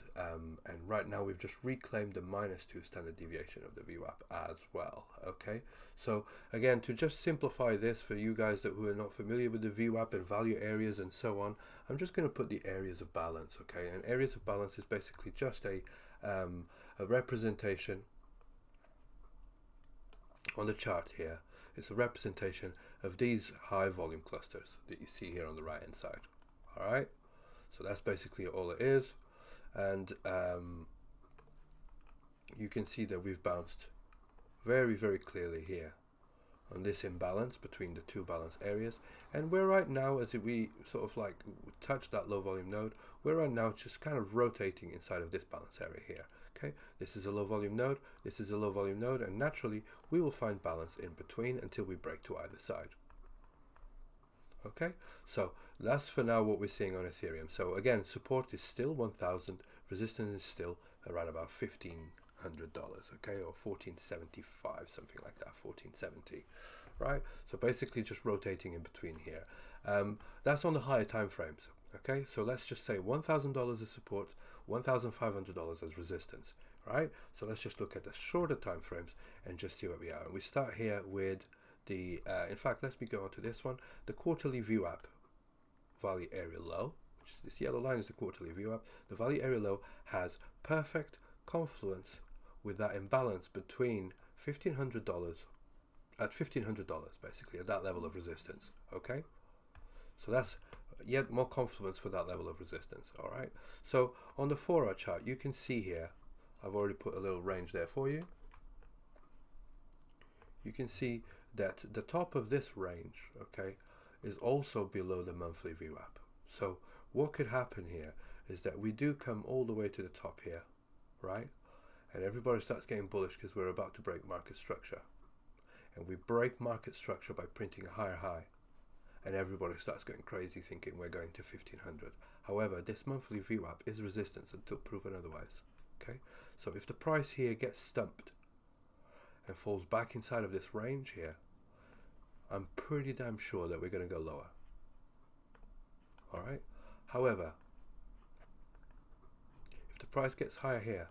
right now we've just reclaimed the -2 standard deviation of the VWAP as well. Okay, so again, to just simplify this for you guys who are not familiar with the VWAP and value areas and so on, I'm just going to put the areas of balance. Okay, and areas of balance is basically just a representation on the chart here. It's a representation of these high volume clusters that you see here on the right hand side. All right, so that's basically all it is. And you can see that we've bounced very, very clearly here on this imbalance between the two balance areas, and we're right now, as we sort of like touch that low volume node, we're right now just kind of rotating inside of this balance area here. Okay, this is a low volume node, this is a low volume node, and naturally we will find balance in between until we break to either side. Okay, so that's for now what we're seeing on Ethereum. So again, support is still 1,000, resistance is still around about $1,500, okay, or 1475, something like that, 1470, right? So basically just rotating in between here. That's on the higher time frames. Okay, so let's just say $1,000 as support, $1,500 as resistance, right? So let's just look at the shorter time frames and just see where we are. And we start here with the, in fact, let me go on to this one, the quarterly VWAP value area low, which is this yellow line is the quarterly VWAP. The value area low has perfect confluence with that imbalance between $1,500 at $1,500, basically at that level of resistance. Okay, so that's yet more confluence for that level of resistance. All right, so on the 4-hour chart you can see here, I've already put a little range there for you. You can see that the top of this range, okay, is also below the monthly VWAP. So what could happen here is that we do come all the way to the top here, right, and everybody starts getting bullish because we're about to break market structure, and we break market structure by printing a higher high, and everybody starts going crazy thinking we're going to 1,500. However, this monthly VWAP is resistance until proven otherwise. Okay, so if the price here gets stumped and falls back inside of this range here, I'm pretty damn sure that we're going to go lower. All right, however, if the price gets higher here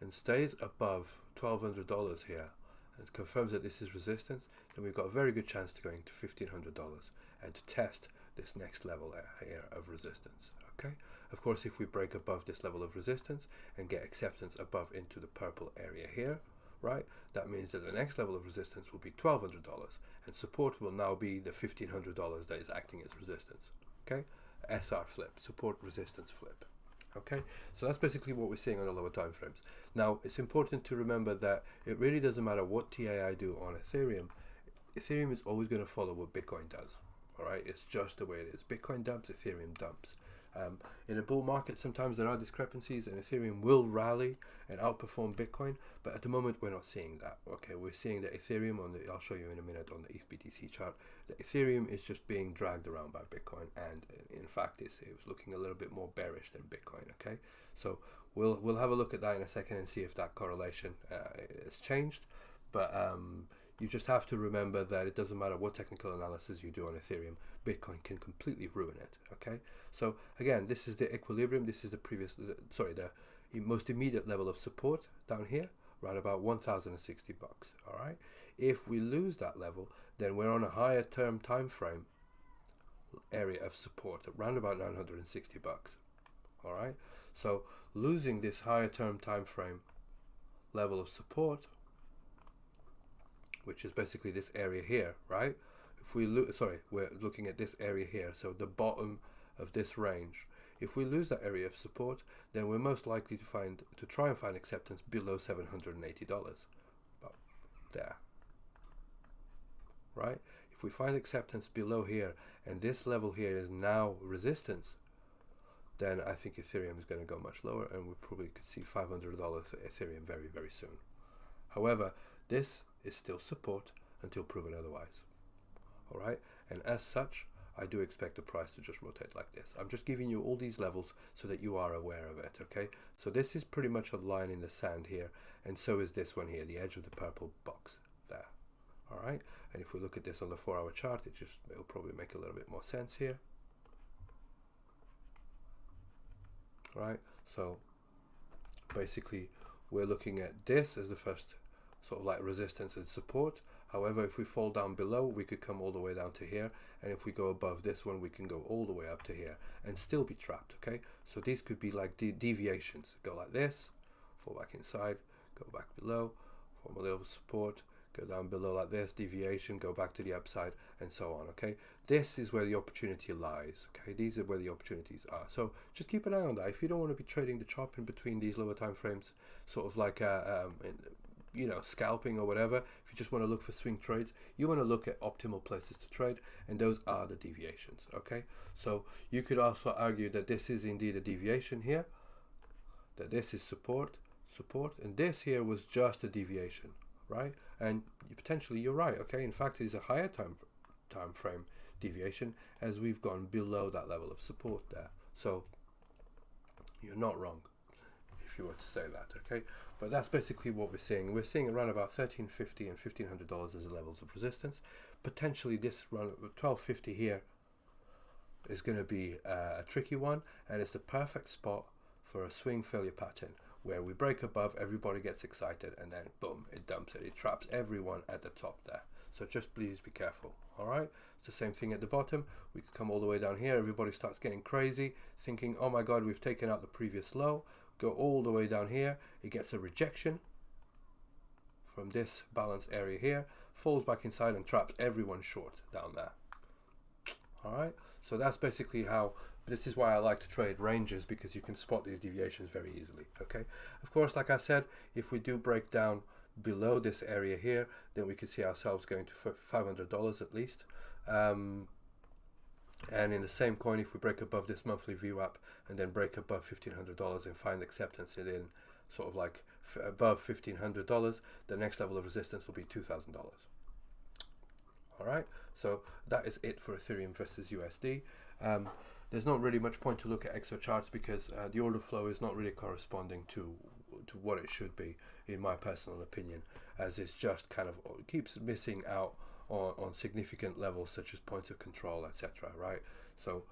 and stays above $1,200 here and confirms that this is resistance, then we've got a very good chance to going to $1,500 and to test this next level here of resistance. Okay, of course, if we break above this level of resistance and get acceptance above into the purple area here, right, that means that the next level of resistance will be $1,200, and support will now be the $1,500 that is acting as resistance. Okay, SR flip, support resistance flip. Okay, so that's basically what we're seeing on the lower time frames. Now, it's important to remember that it really doesn't matter what TAI do on Ethereum. Ethereum is always going to follow what Bitcoin does. All right, it's just the way it is. Bitcoin dumps, Ethereum dumps. In a bull market, sometimes there are discrepancies, and Ethereum will rally and outperform Bitcoin, but at the moment we're not seeing that. Okay, we're seeing that Ethereum I'll show you in a minute on the ETH BTC chart, that Ethereum is just being dragged around by Bitcoin, and in fact it was looking a little bit more bearish than Bitcoin. Okay, so we'll have a look at that in a second and see if that correlation has changed. But you just have to remember that it doesn't matter what technical analysis you do on Ethereum, Bitcoin can completely ruin it. Okay, so again, this is the equilibrium. This is the the most immediate level of support down here, right about 1,060 bucks. All right, if we lose that level, then we're on a higher term time frame area of support around about 960 bucks. All right, so losing this higher term time frame level of support, which is basically this area here, right? If we we're looking at this area here, so the bottom of this range. If we lose that area of support, then we're most likely to try and find acceptance below $780, about there, right? If we find acceptance below here, and this level here is now resistance, then I think Ethereum is going to go much lower, and we probably could see $500 for Ethereum very, very soon. However, this is still support until proven otherwise. All right, and as such, I do expect the price to just rotate like this. I'm just giving you all these levels so that you are aware of it. Okay, so this is pretty much a line in the sand here, and so is this one here, the edge of the purple box there. All right, and if we look at this on the 4-hour chart, it'll probably make a little bit more sense here. All right, so basically we're looking at this as the first sort of like resistance and support. However, if we fall down below, we could come all the way down to here, and if we go above this one, we can go all the way up to here and still be trapped. Okay, so these could be like deviations. Go like this, fall back inside, go back below, form a little support, go down below like this, deviation, go back to the upside, and so on. Okay, this is where the opportunity lies. Okay, these are where the opportunities are. So just keep an eye on that. If you don't want to be trading the chop in between these lower time frames, sort of like you know, scalping or whatever, if you just want to look for swing trades, you want to look at optimal places to trade, and those are the deviations. Okay, so you could also argue that this is indeed a deviation here, that this is support, and this here was just a deviation, right? And potentially you're right. Okay, in fact, it is a higher time frame deviation, as we've gone below that level of support there. So you're not wrong if you were to say that. Okay, but that's basically what we're seeing. We're seeing around about $1,350 and $1,500 as the levels of resistance. Potentially this run $1,250 here is going to be a tricky one, and it's the perfect spot for a swing failure pattern where we break above, everybody gets excited, and then boom, it dumps it. It traps everyone at the top there. So just please be careful. All right, it's the same thing at the bottom. We could come all the way down here, everybody starts getting crazy, thinking, oh my god, we've taken out the previous low. Go all the way down here, it gets a rejection from this balance area here, falls back inside and traps everyone short down there. All right, so that's basically how. This is why I like to trade ranges, because you can spot these deviations very easily. Okay, of course, like I said, if we do break down below this area here, then we could see ourselves going to $500 at least. And in the same coin, if we break above this monthly VWAP and then break above $1,500 and find acceptance in sort of like above $1,500, the next level of resistance will be $2,000. All right, so that is it for Ethereum versus USD. There's not really much point to look at Exocharts, because the order flow is not really corresponding to what it should be, in my personal opinion, as it's just kind of keeps missing out on significant levels such as points of control, etc. Right? So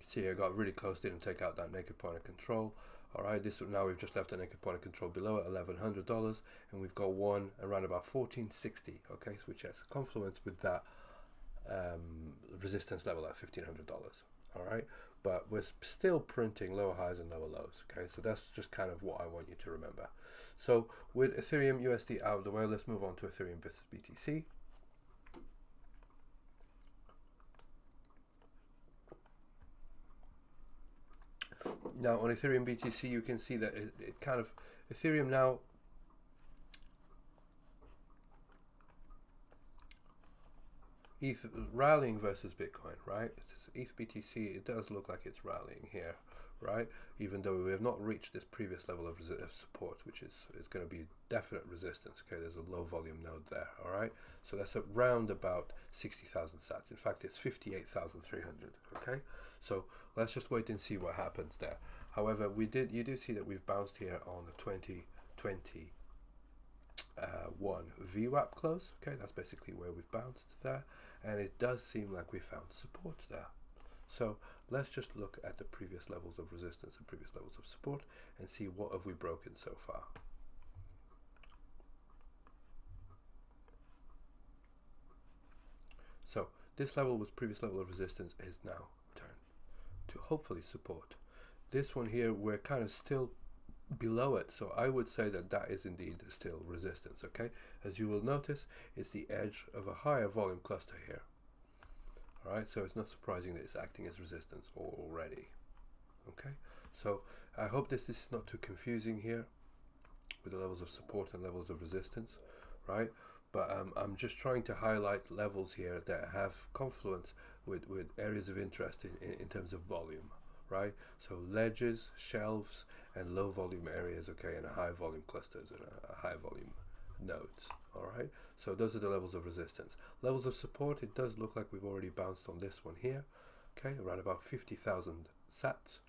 see, I got really close, didn't take out that naked point of control. All right, now we've just left a naked point of control below at $1,100, and we've got one around about 1460. Okay, which has a confluence with that resistance level at $1,500. All right, but we're still printing lower highs and lower lows. Okay, so that's just kind of what I want you to remember. So with Ethereum USD out of the way, let's move on to Ethereum versus BTC. Now on Ethereum BTC, you can see that it kind of, Ethereum now ETH rallying versus Bitcoin, right? It's ETH BTC, it does look like it's rallying here, right? Even though we have not reached this previous level of support, which is going to be definite resistance. Okay, there's a low volume node there. All right, so that's around about 60,000 sats. In fact, it's 58,300. Okay, so let's just wait and see what happens there. However, you do see that we've bounced here on the 2021 VWAP close. Okay, that's basically where we've bounced there, and it does seem like we found support there. So let's just look at the previous levels of resistance and previous levels of support and see what have we broken so far. So this level was previous level of resistance, is now turned to hopefully support. This one here, we're kind of still below it, so I would say that that is indeed still resistance. Okay, as you will notice, it's the edge of a higher volume cluster here. Alright, so it's not surprising that it's acting as resistance already. Okay, so I hope this is not too confusing here with the levels of support and levels of resistance, right? But I'm just trying to highlight levels here that have confluence with areas of interest in terms of volume, right? So ledges, shelves, and low volume areas, okay, and high volume clusters and a high volume nodes. All right, so those are the levels of resistance. Levels of support, it does look like we've already bounced on this one here, okay, around about 50,000 sats.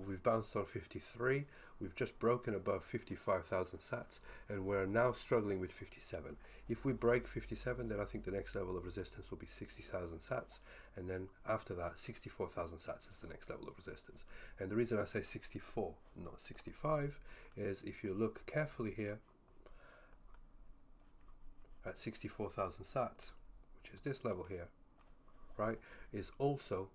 We've bounced on 53. We've just broken above 55,000 sats, and we're now struggling with 57. If we break 57, then I think the next level of resistance will be 60,000 sats, and then after that 64,000 sats is the next level of resistance. And the reason I say 64, not 65, is if you look carefully here at 64,000 sats, which is this level here, right, is also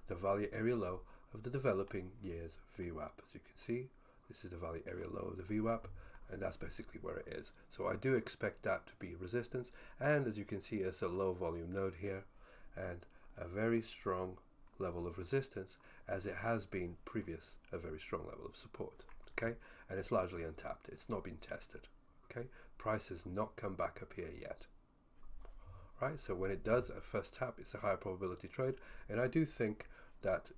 the value area low of the developing years VWAP. As you can see, this is the value area low of the VWAP, and that's basically where it is. So I do expect that to be resistance, and as you can see, it's a low volume node here and a very strong level of resistance, as it has been previous a very strong level of support. Okay, and it's largely untapped, it's not been tested. Okay, price has not come back up here yet. Right, so when it does a first tap, it's a higher probability trade, and I do think that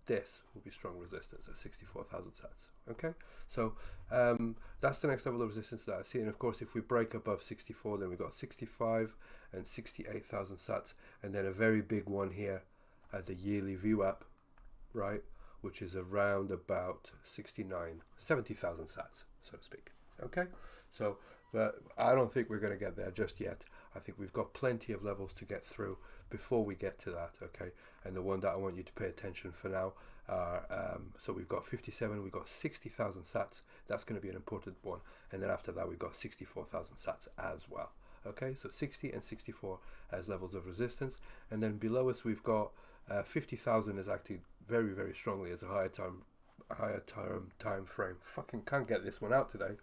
this will be strong resistance at 64,000 sats. Okay, so that's the next level of resistance that I see, and of course if we break above 64, then we've got 65 and 68,000 sats, and then a very big one here at the yearly VWAP, right, which is around about 70,000 sats, so to speak. Okay, so but I don't think we're going to get there just yet. I think we've got plenty of levels to get through before we get to that. Okay, and the one that I want you to pay attention for now are so we've got 57, we've got 60,000 sats. That's going to be an important one, and then after that we've got 64,000 sats as well. Okay, so 60 and 64 as levels of resistance, and then below us we've got 50,000 is acting very, very strongly as a higher term time frame. Fucking can't get this one out today.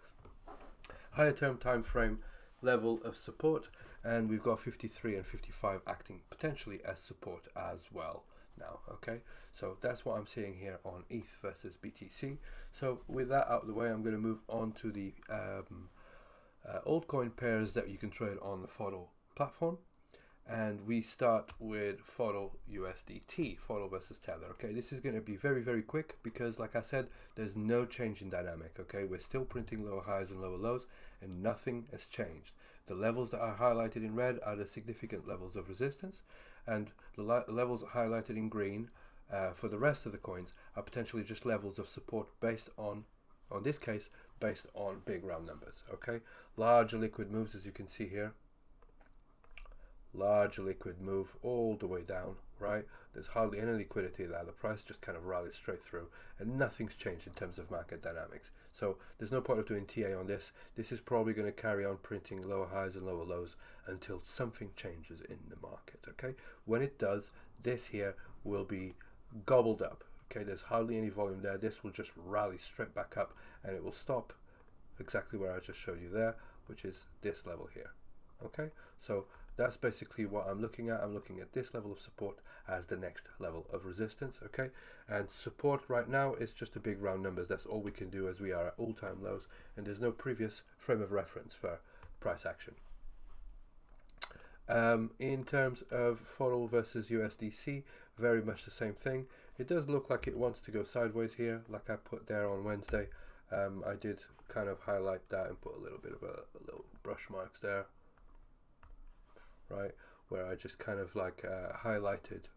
Higher term time frame level of support, and we've got 53 and 55 acting potentially as support as well now. Okay, so that's what I'm seeing here on ETH versus BTC. So with that out of the way, I'm going to move on to the altcoin pairs that you can trade on the FODL platform, and we start with FODL USDT, FODL versus Tether. Okay, this is going to be very, very quick because, like I said, there's no change in dynamic. Okay, we're still printing lower highs and lower lows, and nothing has changed. The levels that are highlighted in red are the significant levels of resistance, and the levels highlighted in green for the rest of the coins are potentially just levels of support based on this case, based on big round numbers. Okay, large liquid moves, as you can see here. Large liquid move all the way down, right? There's hardly any liquidity there. The price just kind of rallies straight through, and nothing's changed in terms of market dynamics. So there's no point of doing TA on this. This is probably going to carry on printing lower highs and lower lows until something changes in the market. Okay, when it does, this here will be gobbled up. Okay, there's hardly any volume there. This will just rally straight back up, and it will stop exactly where I just showed you there, which is this level here. Okay, so that's basically what I'm looking at. I'm looking at this level of support as the next level of resistance. Okay, and support right now is just a big round numbers. That's all we can do, as we are at all-time lows, and there's no previous frame of reference for price action. In terms of FODL versus USDC, very much the same thing. It does look like it wants to go sideways here, like I put there on Wednesday. I did kind of highlight that and put a little bit of a little brush marks there, right, where I just kind of like highlighted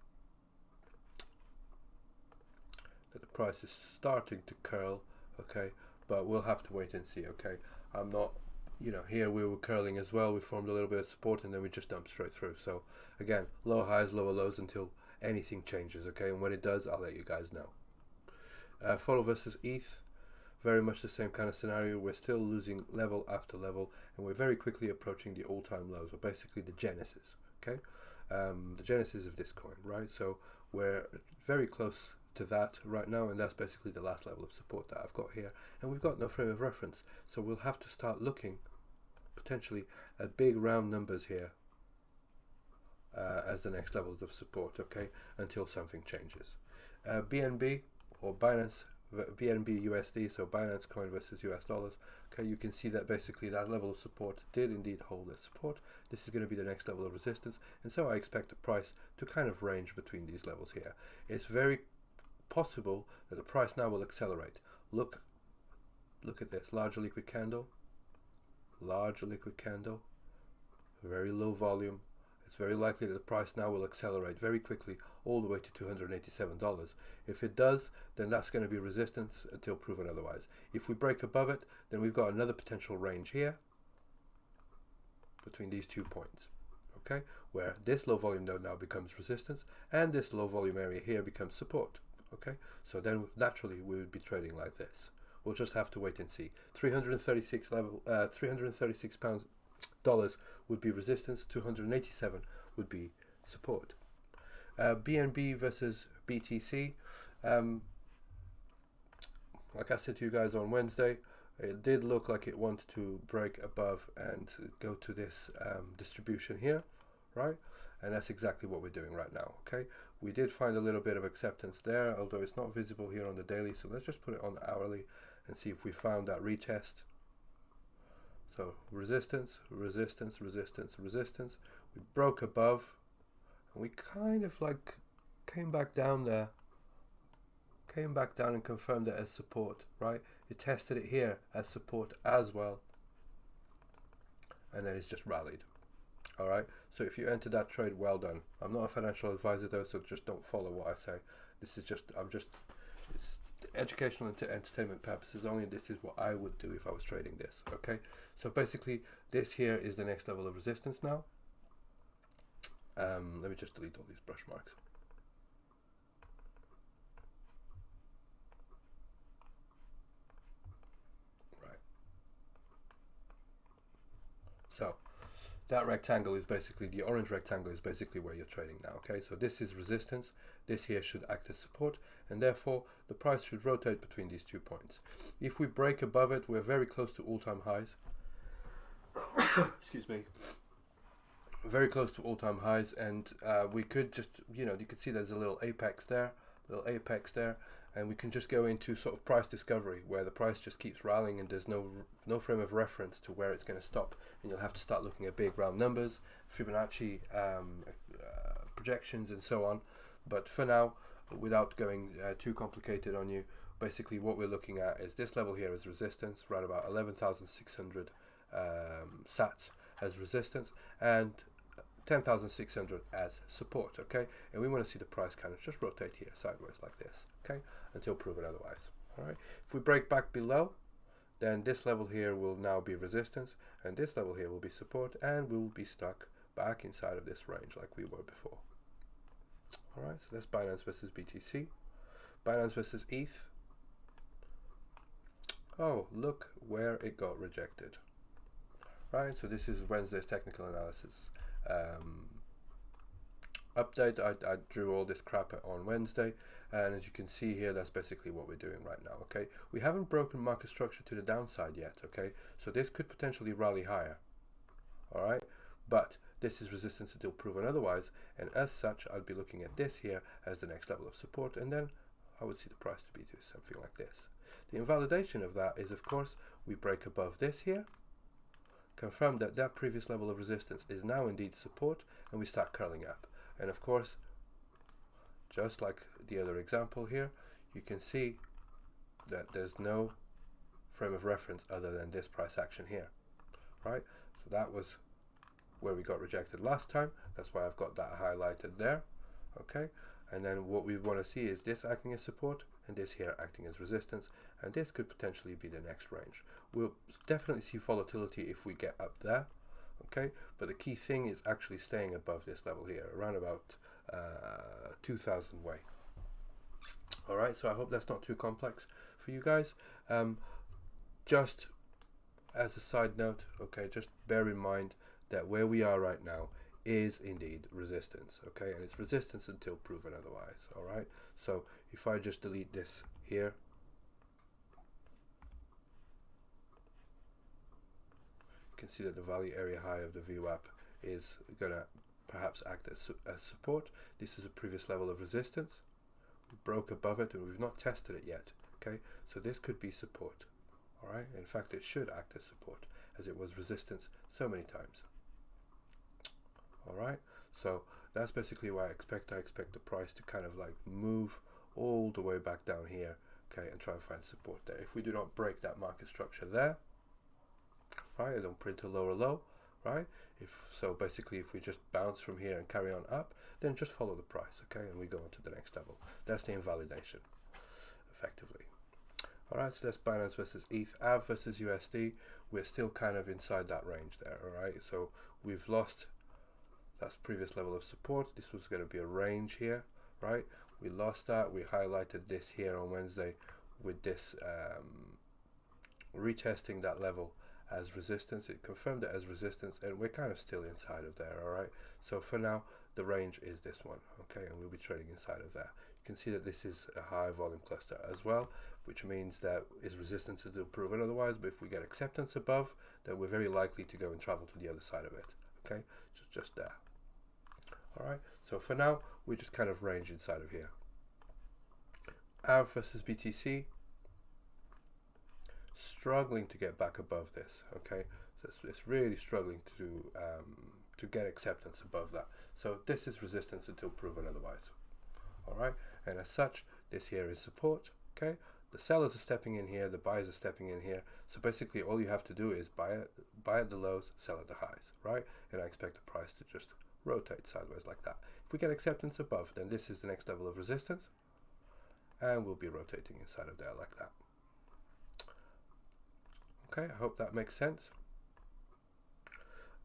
that the price is starting to curl, okay, but we'll have to wait and see, okay. I'm not, you know, here we were curling as well, we formed a little bit of support and then we just dumped straight through. So again, lower highs, lower lows until anything changes, okay, and when it does, I'll let you guys know. FODL versus ETH, very much the same kind of scenario. We're still losing level after level, and we're very quickly approaching the all-time lows, or basically the genesis, okay, the genesis of this coin, right? So we're very close to that right now, and that's basically the last level of support that I've got here, and we've got no frame of reference, so we'll have to start looking potentially at big round numbers here as the next levels of support, okay, until something changes. BNB or BNB USD, so Binance coin versus US dollars. Okay, you can see that basically that level of support did indeed hold as support. This is going to be the next level of resistance, and so I expect the price to kind of range between these levels here. It's very possible that the price now will accelerate. Look at this larger liquid candle, very low volume. It's very likely that the price now will accelerate very quickly all the way to $287. If it does, then that's going to be resistance until proven otherwise. If we break above it, then we've got another potential range here between these 2 points, okay, where this low volume node now becomes resistance and this low volume area here becomes support, okay. So then naturally we would be trading like this. We'll just have to wait and see. 336 level, 336 pounds dollars would be resistance, 287 would be support. BNB versus BTC, like I said to you guys on Wednesday, it did look like it wanted to break above and go to this distribution here, right? And that's exactly what we're doing right now, okay. We did find a little bit of acceptance there, although it's not visible here on the daily, so let's just put it on the hourly and see if we found that retest. So resistance, resistance, resistance, resistance. We broke above, and we kind of like came back down there, and confirmed it as support, right? It tested it here as support as well, and then it's just rallied. All right. So if you entered that trade, well done. I'm not a financial advisor though, so just don't follow what I say. This is just, it's educational and entertainment purposes only. This is what I would do if I was trading this, okay. So basically this here is the next level of resistance now. Let me just delete all these brush marks. Right, so that rectangle is basically, the orange rectangle is basically where you're trading now, okay. So this is resistance, this here should act as support, and therefore the price should rotate between these 2 points. If we break above it, we're very close to all-time highs. Excuse me. Very close to all-time highs, and we could just, you know, you could see there's a little apex there, and we can just go into sort of price discovery where the price just keeps rallying and there's no frame of reference to where it's going to stop, and you'll have to start looking at big round numbers, Fibonacci projections and so on. But for now, without going too complicated on you, basically what we're looking at is this level here as resistance, right about 11,600 sats as resistance, and 10,600 as support, okay. And we want to see the price kind of just rotate here sideways like this, okay, until proven otherwise. All right, if we break back below, then this level here will now be resistance, and this level here will be support, and we will be stuck back inside of this range like we were before. All right, so that's Binance versus BTC. Binance versus ETH. Oh, look where it got rejected. Right, so this is Wednesday's technical analysis update. I drew all this crap on Wednesday, and as you can see here, that's basically what we're doing right now, okay. We haven't broken market structure to the downside yet, okay, so this could potentially rally higher. All right, but this is resistance until proven otherwise, and as such I'd be looking at this here as the next level of support, and then I would see the price to be doing something like this. The invalidation of that is, of course, we break above this here, confirm that that previous level of resistance is now indeed support, and we start curling up. And of course, just like the other example here, you can see that there's no frame of reference other than this price action here, right? So that was where we got rejected last time. That's why I've got that highlighted there, okay. And then what we want to see is this acting as support, and this here acting as resistance, and this could potentially be the next range. We'll definitely see volatility if we get up there, okay, but the key thing is actually staying above this level here, around about 2000 way. Alright, so I hope that's not too complex for you guys. Just as a side note, okay, just bear in mind that where we are right now is indeed resistance, okay, and it's resistance until proven otherwise. Alright, so if I just delete this here, you can see that the value area high of the VWAP is gonna perhaps act as support. This is a previous level of resistance. We broke above it and we've not tested it yet, okay, so this could be support. Alright, in fact it should act as support as it was resistance so many times. Alright, so that's basically why I expect the price to kind of like move all the way back down here, okay, and try and find support there. If we do not break that market structure there, right, I don't print a lower low, right, basically if we just bounce from here and carry on up, then just follow the price, okay, and we go on to the next level. That's the invalidation effectively. Alright, so that's Binance versus ETH, AAVE versus USD. We're still kind of inside that range there. Alright, so we've lost that's previous level of support. This was going to be a range here, right? We lost that. We highlighted this here on Wednesday with this retesting that level as resistance. It confirmed it as resistance, and we're kind of still inside of there. All right, so for now the range is this one, okay, and we'll be trading inside of there. You can see that this is a high volume cluster as well, which means that is resistance until proven otherwise, but if we get acceptance above, then we're very likely to go and travel to the other side of it, okay, just there. Alright, so for now we just kind of range inside of here. AAVE versus BTC, struggling to get back above this, okay, so it's really struggling to get acceptance above that. So this is resistance until proven otherwise. Alright, and as such this here is support, okay, the sellers are stepping in here, the buyers are stepping in here, so basically all you have to do is buy at the lows, sell at the highs, right, and I expect the price to just rotate sideways like that. If we get acceptance above, then this is the next level of resistance, and we'll be rotating inside of there like that. Okay, I hope that makes sense.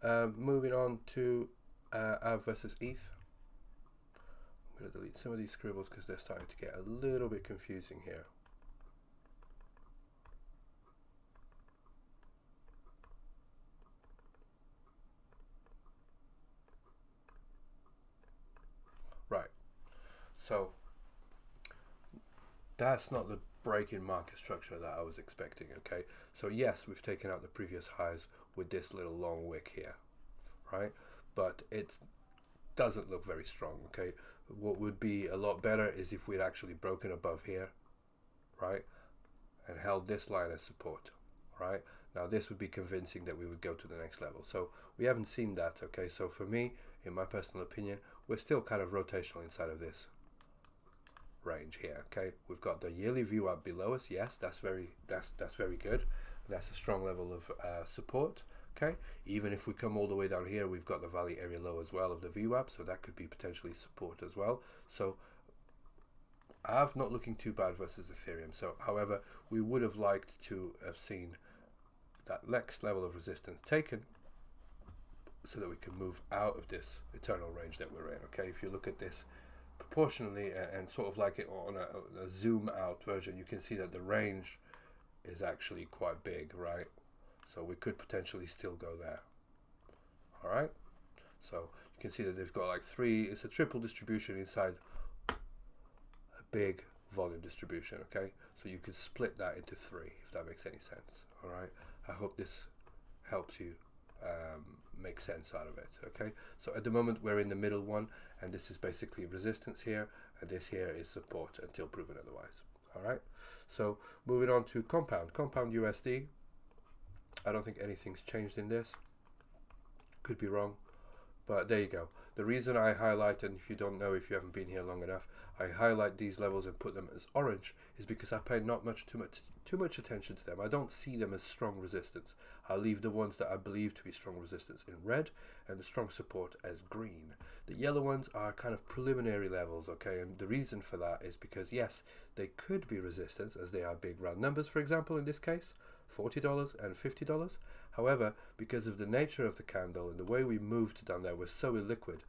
Moving on to AAVE versus ETH. I'm going to delete some of these scribbles because they're starting to get a little bit confusing here. Right, so that's not the break in market structure that I was expecting, okay? So yes, we've taken out the previous highs with this little long wick here, right? But it doesn't look very strong, okay? What would be a lot better is if we'd actually broken above here, right? And held this line as support, right? Now this would be convincing that we would go to the next level. So we haven't seen that, okay? So for me, in my personal opinion, we're still kind of rotational inside of this range here, okay? We've got the yearly VWAP below us. Yes, that's very good. That's a strong level of support, okay? Even if we come all the way down here, we've got the value area low as well of the VWAP, so that could be potentially support as well. So AAVE not looking too bad versus Ethereum. So however, we would have liked to have seen that next level of resistance taken so that we can move out of this eternal range that we're in, okay? If you look at this proportionally and sort of like it on a zoom out version, you can see that the range is actually quite big, right? So we could potentially still go there. All right, so you can see that they've got like it's a triple distribution inside a big volume distribution, okay? So you could split that into three, if that makes any sense. All right, I hope this helps you make sense out of it, okay? So at the moment we're in the middle one, and this is basically resistance here, and this here is support until proven otherwise. All right, so moving on to compound USD. I don't think anything's changed in this, could be wrong, But there you go. The reason I highlight, and if you don't know, if you haven't been here long enough, I highlight these levels and put them as orange is because I pay not too much attention to them. I don't see them as strong resistance. I leave the ones that I believe to be strong resistance in red and the strong support as green. The yellow ones are kind of preliminary levels, okay? And the reason for that is because yes, they could be resistance as they are big round numbers, for example, in this case, $40 and $50. However, because of the nature of the candle and the way we moved down there was so illiquid,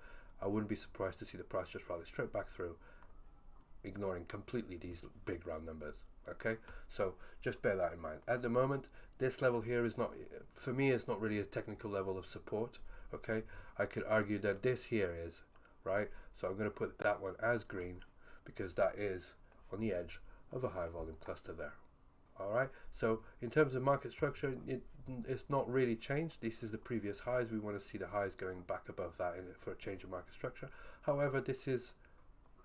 I wouldn't be surprised to see the price just rally straight back through, ignoring completely these big round numbers. Okay, so just bear that in mind. At the moment, this level here is not, for me, it's not really a technical level of support. Okay, I could argue that this here is, right? So I'm going to put that one as green because that is on the edge of a high volume cluster there. Alright, so in terms of market structure, it's not really changed. This is the previous highs. We want to see the highs going back above that for a change of market structure. However, this is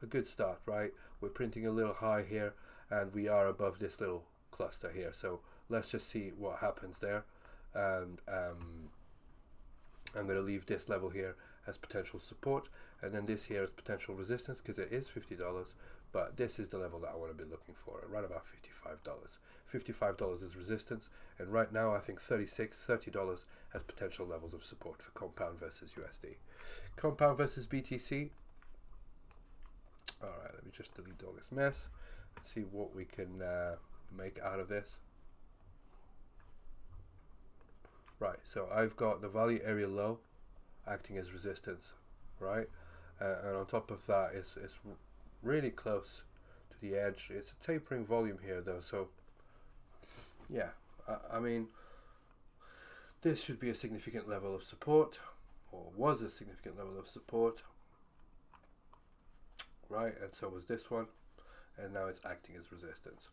a good start, right? We're printing a little high here and we are above this little cluster here. So let's just see what happens there. And I'm going to leave this level here as potential support, and then this here is potential resistance because it is $50. But this is the level that I want to be looking for, around about $55. $55 is resistance, and right now I think $30 as potential levels of support for compound versus USD. Compound versus BTC. Alright, let me just delete all this mess and see what we can make out of this. Right, so I've got the value area low acting as resistance, right? And on top of that, it's really close to the edge. It's a tapering volume here though, so yeah, I mean, this should be a significant level of support, or was a significant level of support, right? And so was this one, and now it's acting as resistance.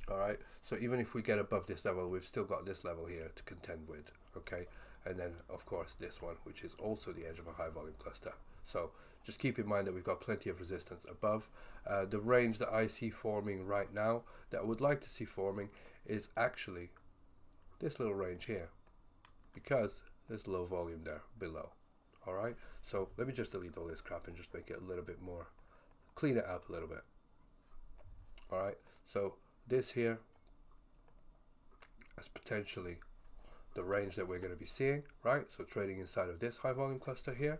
Alright, so even if we get above this level, we've still got this level here to contend with, okay? And then of course this one, which is also the edge of a high volume cluster. So just keep in mind that we've got plenty of resistance above. The range that I see forming right now, that I would like to see forming, is actually this little range here, because there's low volume there below. Alright, so let me just delete all this crap and just make it a little bit more, clean it up a little bit. Alright, so this here is potentially the range that we're going to be seeing, right? So trading inside of this high volume cluster here.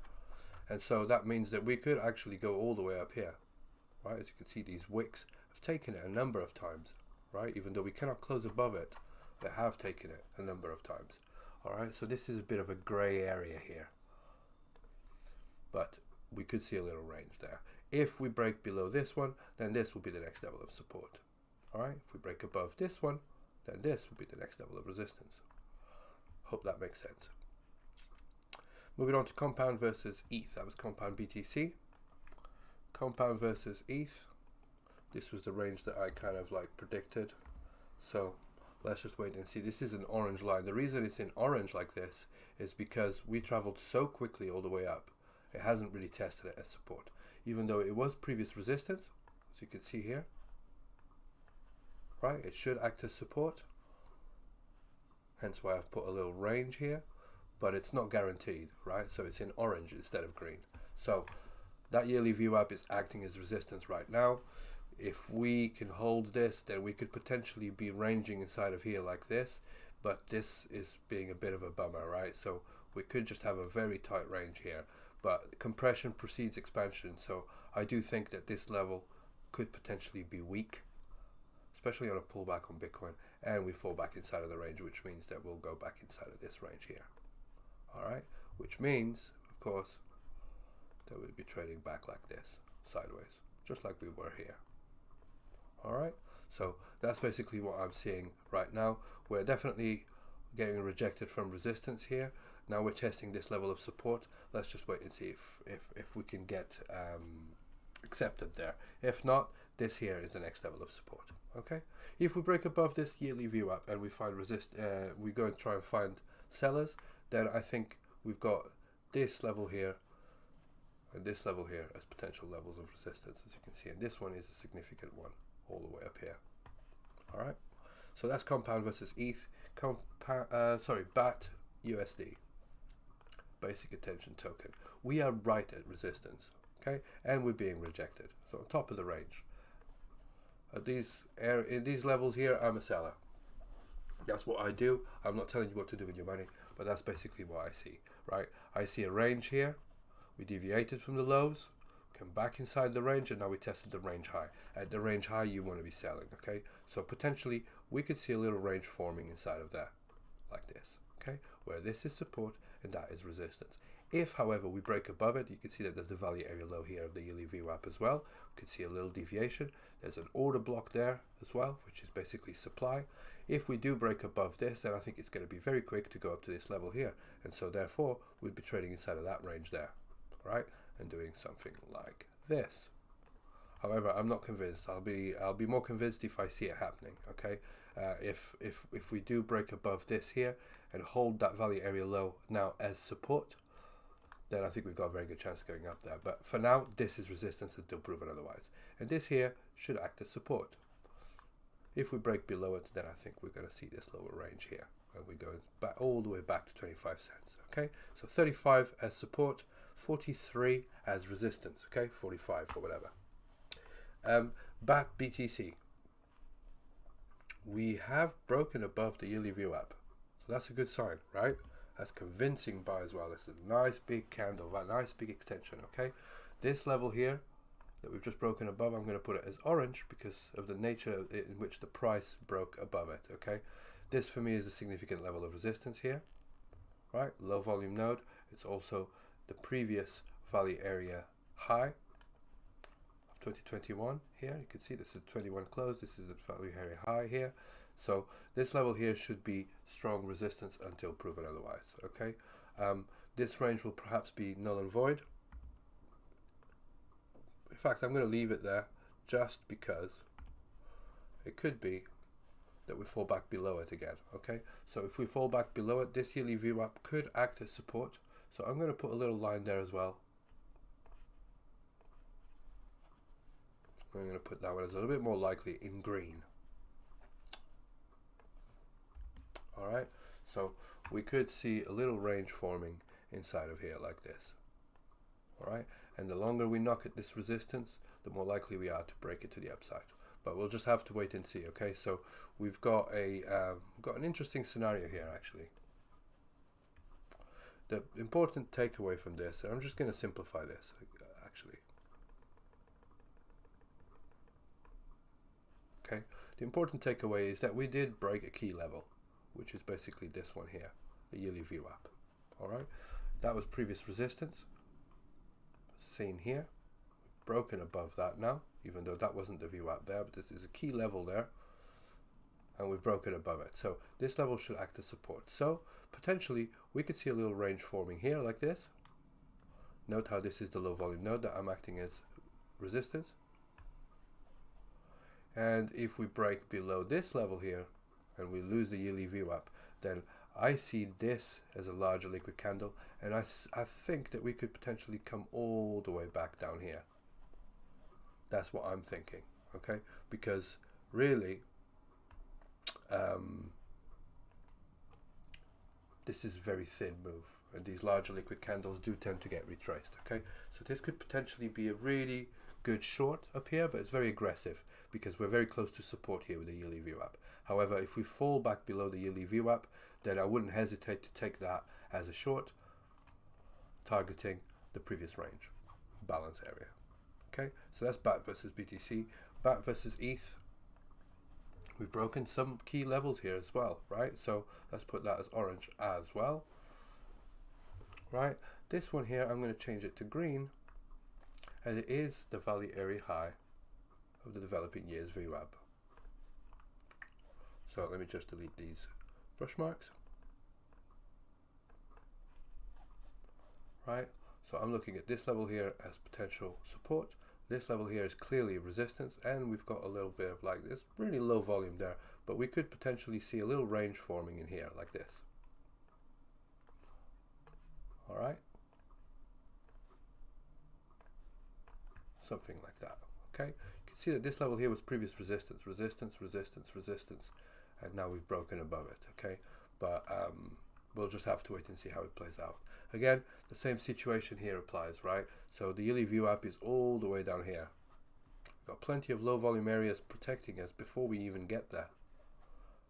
And so that means that we could actually go all the way up here, right? As you can see, these wicks have taken it a number of times, right? Even though we cannot close above it, they have taken it a number of times. All right, so this is a bit of a gray area here, but we could see a little range there. If we break below this one, then this will be the next level of support. All right, if we break above this one, then this will be the next level of resistance. Hope that makes sense. Moving on to compound versus ETH. That was compound BTC. Compound versus ETH. This was the range that I kind of like predicted. So let's just wait and see. This is an orange line. The reason it's in orange like this is because we traveled so quickly all the way up. It hasn't really tested it as support, even though it was previous resistance, as you can see here. Right, it should act as support. Hence why I've put a little range here, but it's not guaranteed, right? So it's in orange instead of green. So that yearly VWAP is acting as resistance right now. If we can hold this, then we could potentially be ranging inside of here like this, but this is being a bit of a bummer, right? So we could just have a very tight range here, but compression precedes expansion. So I do think that this level could potentially be weak, especially on a pullback on Bitcoin, and we fall back inside of the range, which means that we'll go back inside of this range here. All right, which means, of course, that we'll be trading back like this, sideways, just like we were here. All right, so that's basically what I'm seeing right now. We're definitely getting rejected from resistance here. Now we're testing this level of support. Let's just wait and see if we can get accepted there. If not, this here is the next level of support. Okay, if we break above this yearly VWAP and we find we go and try and find sellers, then I think we've got this level here and this level here as potential levels of resistance, as you can see, and this one is a significant one all the way up here. All right, so that's compound versus ETH. BAT USD. basic attention token. We are right at resistance, okay, and we're being rejected. So on top of the range. At in these levels here, I'm a seller. That's what I do. I'm not telling you what to do with your money, but that's basically what I see, right? I see a range here. We deviated from the lows, come back inside the range, and now we tested the range high. At the range high, you want to be selling, okay? So potentially, we could see a little range forming inside of there, like this, okay? Where this is support, and that is resistance. If, however, we break above it, you can see that there's the value area low here of the yearly VWAP as well. We can see a little deviation. There's an order block there as well, which is basically supply. If we do break above this, then I think it's going to be very quick to go up to this level here. And so therefore, we'd be trading inside of that range there, right? And doing something like this. However, I'm not convinced. I'll be more convinced if I see it happening, okay? If we do break above this here and hold that value area low now as support, then I think we've got a very good chance of going up there. But for now, this is resistance until proven otherwise. And this here should act as support. If we break below it, then I think we're going to see this lower range here. And we're going back all the way back to 25 cents. Okay, so 35 as support, 43 as resistance. Okay, 45 or whatever. Back BTC. We have broken above the yearly VWAP. So that's a good sign, right? That's convincing buy as well. It's a nice big candle, a nice big extension, okay? This level here that we've just broken above, I'm going to put it as orange because of the nature in which the price broke above it, okay? This for me is a significant level of resistance here, right? Low volume node. It's also the previous value area high of 2021 here. You can see this is 21 close. This is the value area high here. So this level here should be strong resistance until proven otherwise, okay? This range will perhaps be null and void. In fact, I'm going to leave it there just because it could be that we fall back below it again, okay? So if we fall back below it, this yearly VWAP could act as support. So I'm going to put a little line there as well. I'm going to put that one as a little bit more likely in green. All right, so we could see a little range forming inside of here like this. All right, and the longer we knock at this resistance, the more likely we are to break it to the upside. But we'll just have to wait and see. Okay, so we've got an interesting scenario here actually. The important takeaway from this, and I'm just going to simplify this actually. Okay, the important takeaway is that we did break a key level, which is basically this one here, the yearly VWAP. All right, that was previous resistance, seen here, broken above that now, even though that wasn't the VWAP there, but this is a key level there, and we've broken above it. So this level should act as support. So potentially we could see a little range forming here like this. Note how this is the low volume node that I'm acting as resistance. And if we break below this level here, and we lose the yearly VWAP, then I see this as a larger liquid candle, and I think that we could potentially come all the way back down here. That's what I'm thinking, okay? Because really, this is a very thin move, and these larger liquid candles do tend to get retraced, okay? So this could potentially be a really good short up here, but it's very aggressive because we're very close to support here with the yearly VWAP. However, if we fall back below the yearly VWAP, then I wouldn't hesitate to take that as a short, targeting the previous range, balance area. Okay, so that's BAT versus BTC. BAT versus ETH. We've broken some key levels here as well, right? So let's put that as orange as well. Right, this one here, I'm going to change it to green, as it is the value area high of the developing years VWAP. So let me just delete these brush marks. Right, so I'm looking at this level here as potential support. This level here is clearly resistance, and we've got a little bit of like this really low volume there, but we could potentially see a little range forming in here like this. All right, something like that. Okay, you can see that this level here was previous resistance, resistance, resistance, resistance, and now we've broken above it. Okay, but we'll just have to wait and see how it plays out. Again, the same situation here applies, right? So the yearly VWAP is all the way down here. We've got plenty of low volume areas protecting us before we even get there.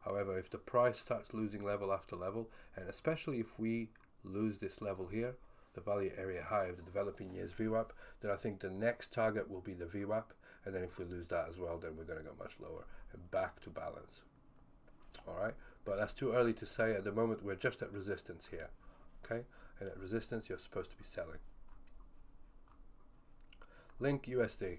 However, if the price starts losing level after level, and especially if we lose this level here, the value area high of the developing years VWAP, then I think the next target will be the VWAP, and then if we lose that as well, then we're going to go much lower and back to balance. Alright, but that's too early to say. At the moment we're just at resistance here, okay, and at resistance you're supposed to be selling. Link USD.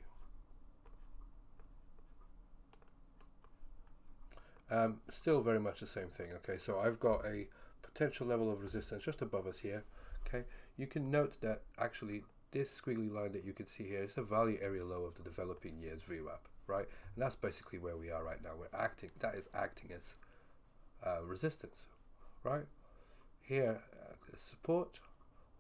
Still very much the same thing. Okay, so I've got a potential level of resistance just above us here. Okay, you can note that actually this squiggly line that you can see here is the value area low of the developing years VWAP, right? And that's basically where we are right now. We're acting, that is acting as resistance, right? Here, support.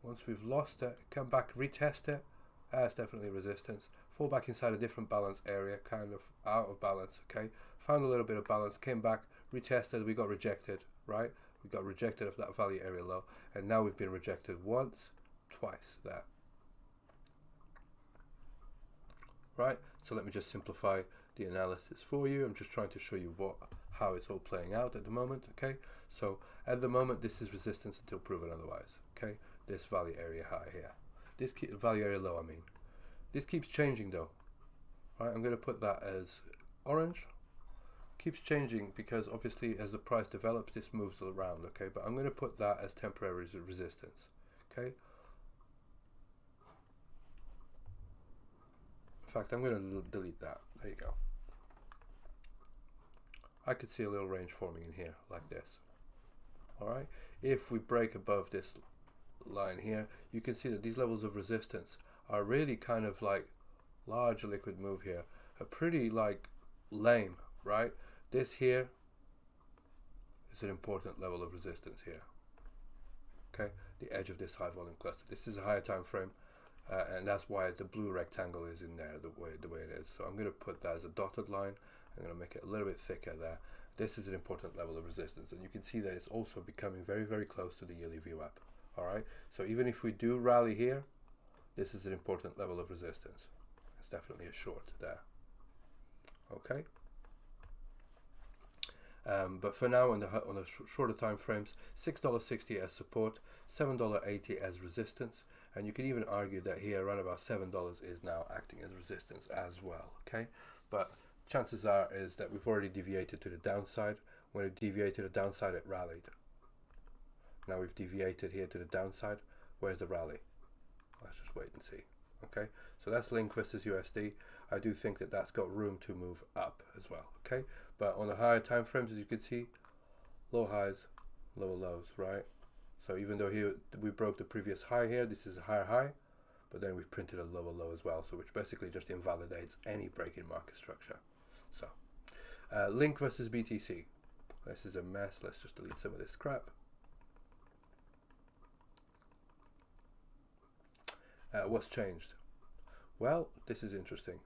Once we've lost it, come back, retest it. That's definitely resistance. Fall back inside a different balance area, kind of out of balance, okay? Found a little bit of balance, came back, retested, we got rejected, right? We got rejected of that value area low, and now we've been rejected once, twice there. Right, so let me just simplify the analysis for you. I'm just trying to show you how it's all playing out at the moment, okay? So at the moment, this is resistance until proven otherwise, okay? This value area high here. This value area low, I mean. This keeps changing though, right? I'm going to put that as orange. Keeps changing because obviously as the price develops, this moves around, okay? But I'm going to put that as temporary resistance, okay? In fact, I'm going to delete that. There you go. I could see a little range forming in here like this. All right. If we break above this line here, you can see that these levels of resistance are really kind of like large liquid move here. A pretty like lame, right? This here is an important level of resistance here. Okay, the edge of this high volume cluster. This is a higher time frame. And that's why the blue rectangle is in there the way it is. So I'm going to put that as a dotted line. I'm going to make it a little bit thicker there. This is an important level of resistance, and you can see that it's also becoming very, very close to the yearly VWAP. All right. So even if we do rally here, this is an important level of resistance. It's definitely a short there. Okay. But for now, on the shorter time frames, $6.60 as support, $7.80 as resistance, and you can even argue that here around about $7 is now acting as resistance as well. Okay, but chances are is that we've already deviated to the downside. When it deviated to the downside, it rallied. Now we've deviated here to the downside. Where's the rally? Let's just wait and see. Okay, so that's Link versus USD. I do think that that's got room to move up as well. Okay, but on the higher time frames, as you can see, low highs, lower lows, right? So even though here we broke the previous high here, this is a higher high, but then we've printed a lower low as well, so which basically just invalidates any break in market structure. So Link versus BTC. This is a mess. Let's just delete some of this crap. What's changed? Well, this is interesting.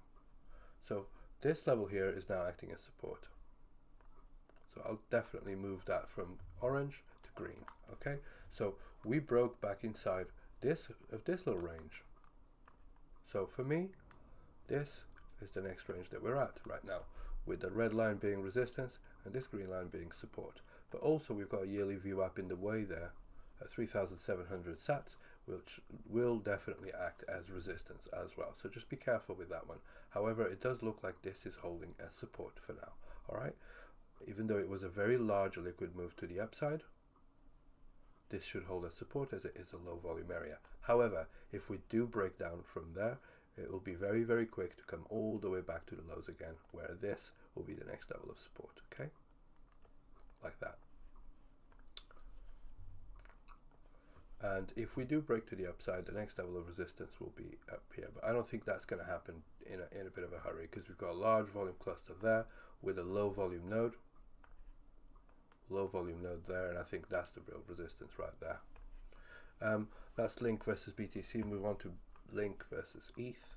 So this level here is now acting as support. So I'll definitely move that from orange to green. Okay, so we broke back inside this little range. So for me, this is the next range that we're at right now, with the red line being resistance and this green line being support. But also we've got a yearly VWAP in the way there at 3,700 sats, which will definitely act as resistance as well. So just be careful with that one. However, it does look like this is holding as support for now. All right, even though it was a very large liquid move to the upside, this should hold as support as it is a low volume area. However, if we do break down from there, it will be very, very quick to come all the way back to the lows again, where this will be the next level of support. Okay, like that. And if we do break to the upside, the next level of resistance will be up here. But I don't think that's going to happen in a bit of a hurry, because we've got a large volume cluster there with a low volume node. Low volume node there, and I think that's the real resistance right there. That's Link versus BTC. Move on to Link versus ETH.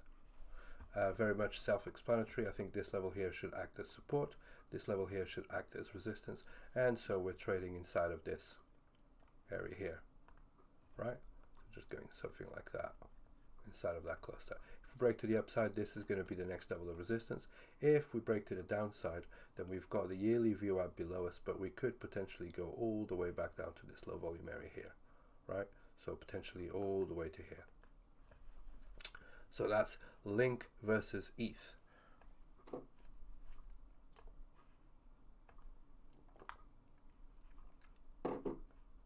Very much self-explanatory. I think this level here should act as support. This level here should act as resistance. And so we're trading inside of this area here, right? So just going something like that inside of that cluster. If we break to the upside, this is going to be the next level of resistance. If we break to the downside, then we've got the yearly VWAP below us, but we could potentially go all the way back down to this low volume area here, right? So potentially all the way to here. So that's Link versus ETH.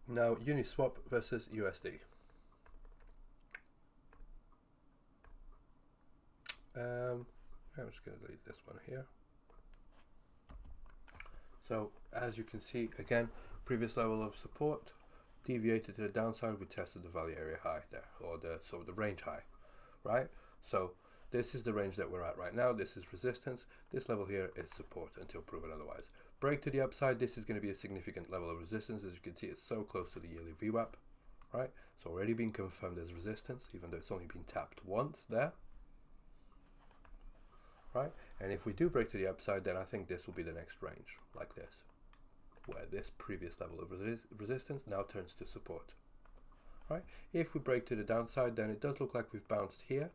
Now Uniswap versus USD. I'm just going to delete this one here. So as you can see, again, previous level of support deviated to the downside. We tested the value area high there, or the range high, right? So this is the range that we're at right now. This is resistance. This level here is support until proven otherwise. Break to the upside. This is going to be a significant level of resistance. As you can see, it's so close to the yearly VWAP, right? It's already been confirmed as resistance, even though it's only been tapped once there, right? And if we do break to the upside, then I think this will be the next range, like this, where this previous level of resistance now turns to support, right? If we break to the downside, then it does look like we've bounced here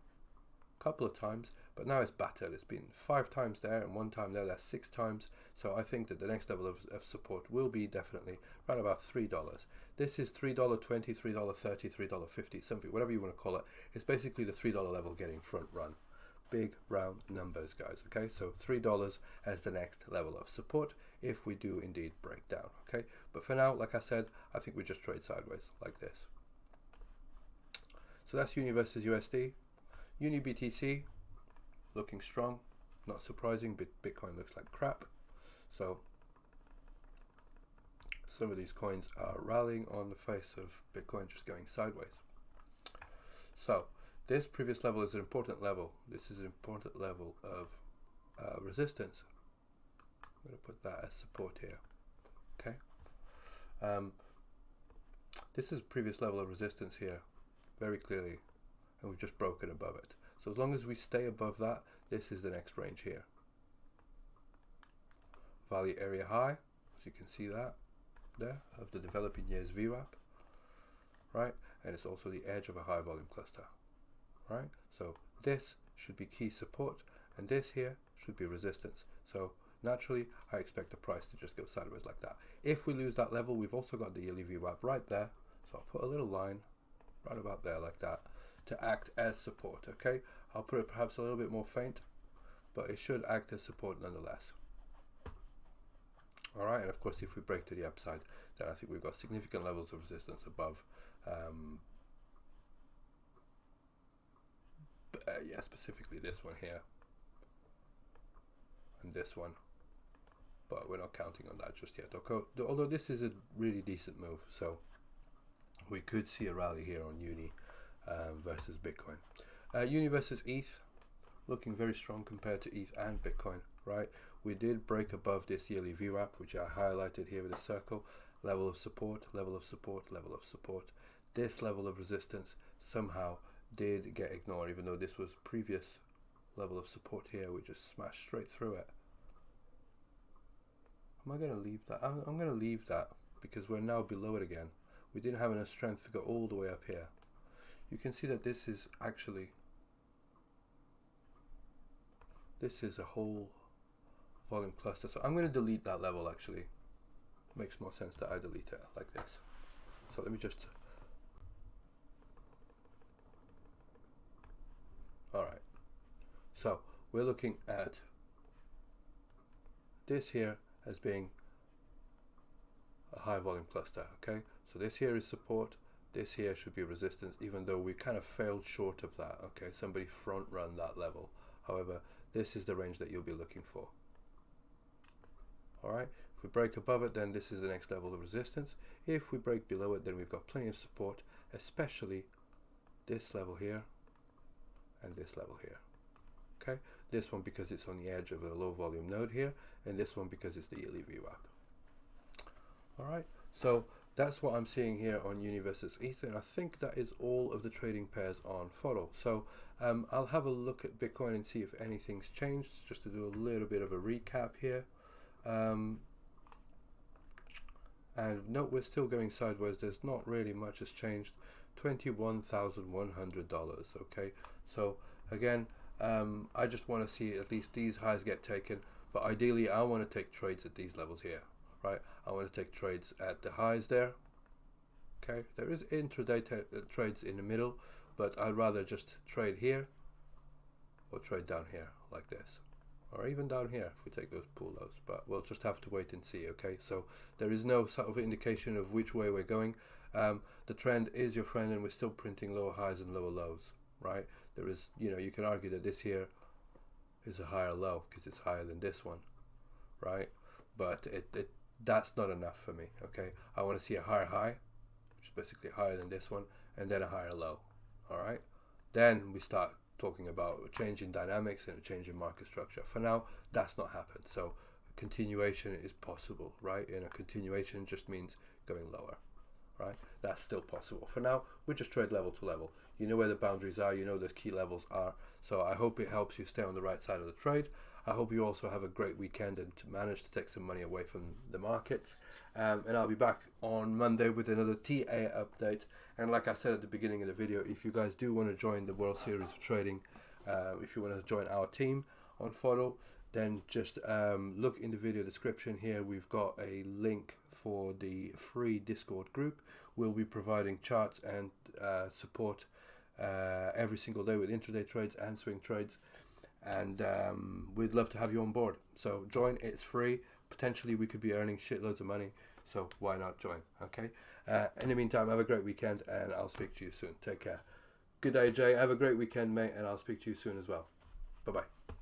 a couple of times, but now it's battered. It's been 5 times there and 1 time there. That's 6 times. So I think that the next level of support will be definitely around about $3. This is $3.20, $3.30, $3.50, something, whatever you want to call it. It's basically the $3 level getting front run. Big round numbers, guys. Okay, so $3 as the next level of support if we do indeed break down. Okay, but for now, like I said, I think we just trade sideways like this. So that's Uni versus USD. Uni BTC looking strong, not surprising. Bitcoin looks like crap, so some of these coins are rallying on the face of Bitcoin just going sideways. So this previous level is an important level. This is an important level of resistance. I'm going to put that as support here. Okay. This is a previous level of resistance here, very clearly, and we've just broken above it. So as long as we stay above that, this is the next range here. Value area high, as you can see that there, of the developing years VWAP, right? And it's also the edge of a high volume cluster, right? So this should be key support, and this here should be resistance. So naturally, I expect the price to just go sideways like that. If we lose that level, we've also got the yearly VWAP right there. So I'll put a little line right about there like that to act as support. Okay, I'll put it perhaps a little bit more faint, but it should act as support nonetheless. All right, and of course, if we break to the upside, then I think we've got significant levels of resistance above. Yeah, specifically this one here and this one, but we're not counting on that just yet. Although this is a really decent move, so we could see a rally here on Uni versus Bitcoin. Uni versus ETH, looking very strong compared to ETH and Bitcoin, right? We did break above this yearly VWAP, which I highlighted here with a circle. Level of support, level of support, level of support. This level of resistance somehow did get ignored, even though this was previous level of support here. We just smashed straight through it. Am I going to leave that? I'm going to leave that because we're now below it again. We didn't have enough strength to go all the way up here. You can see that this is actually, this is a whole volume cluster. So I'm going to delete that level actually. Makes more sense that I delete it like this. So let me just, all right. So we're looking at this here as being a high volume cluster, okay? So this here is support, this here should be resistance, even though we kind of failed short of that, okay? Somebody front run that level. However, this is the range that you'll be looking for. All right, if we break above it, then this is the next level of resistance. If we break below it, then we've got plenty of support, especially this level here and this level here. Okay, this one because it's on the edge of a low volume node here, and this one because it's the yearly VWAP. All right, so that's what I'm seeing here on Uni versus ETH, and I think that is all of the trading pairs on FODL. So I'll have a look at Bitcoin and see if anything's changed, just to do a little bit of a recap here. And note we're still going sideways. There's not really much has changed. $21,100. Okay, so again, I just want to see at least these highs get taken, but ideally I want to take trades at these levels here, right? I want to take trades at the highs there. Okay, there is intraday trades in the middle, but I'd rather just trade here or trade down here like this, or even down here if we take those pull lows, but we'll just have to wait and see. Okay, so there is no sort of indication of which way we're going. The trend is your friend, and we're still printing lower highs and lower lows, right? There is, you know, you can argue that this here is a higher low because it's higher than this one, right? But that's not enough for me. Okay, I want to see a higher high, which is basically higher than this one, and then a higher low. All right, then we start talking about a change in dynamics and a change in market structure. For now, that's not happened, so continuation is possible, right? And a continuation just means going lower, right? That's still possible. For now, we just trade level to level. You know where the boundaries are, you know the key levels are. So I hope it helps you stay on the right side of the trade. I hope you also have a great weekend and to manage to take some money away from the markets. And I'll be back on Monday with another TA update. And like I said at the beginning of the video, if you guys do want to join the World Series of Trading, if you want to join our team on FODL, then just look in the video description here. We've got a link for the free Discord group. We'll be providing charts and support every single day with intraday trades and swing trades, and we'd love to have you on board. So join, it's free. Potentially we could be earning shitloads of money, so why not join? Okay, in the meantime, have a great weekend and I'll speak to you soon. Take care. Good day, Jay. Have a great weekend, mate, and I'll speak to you soon as well. Bye bye.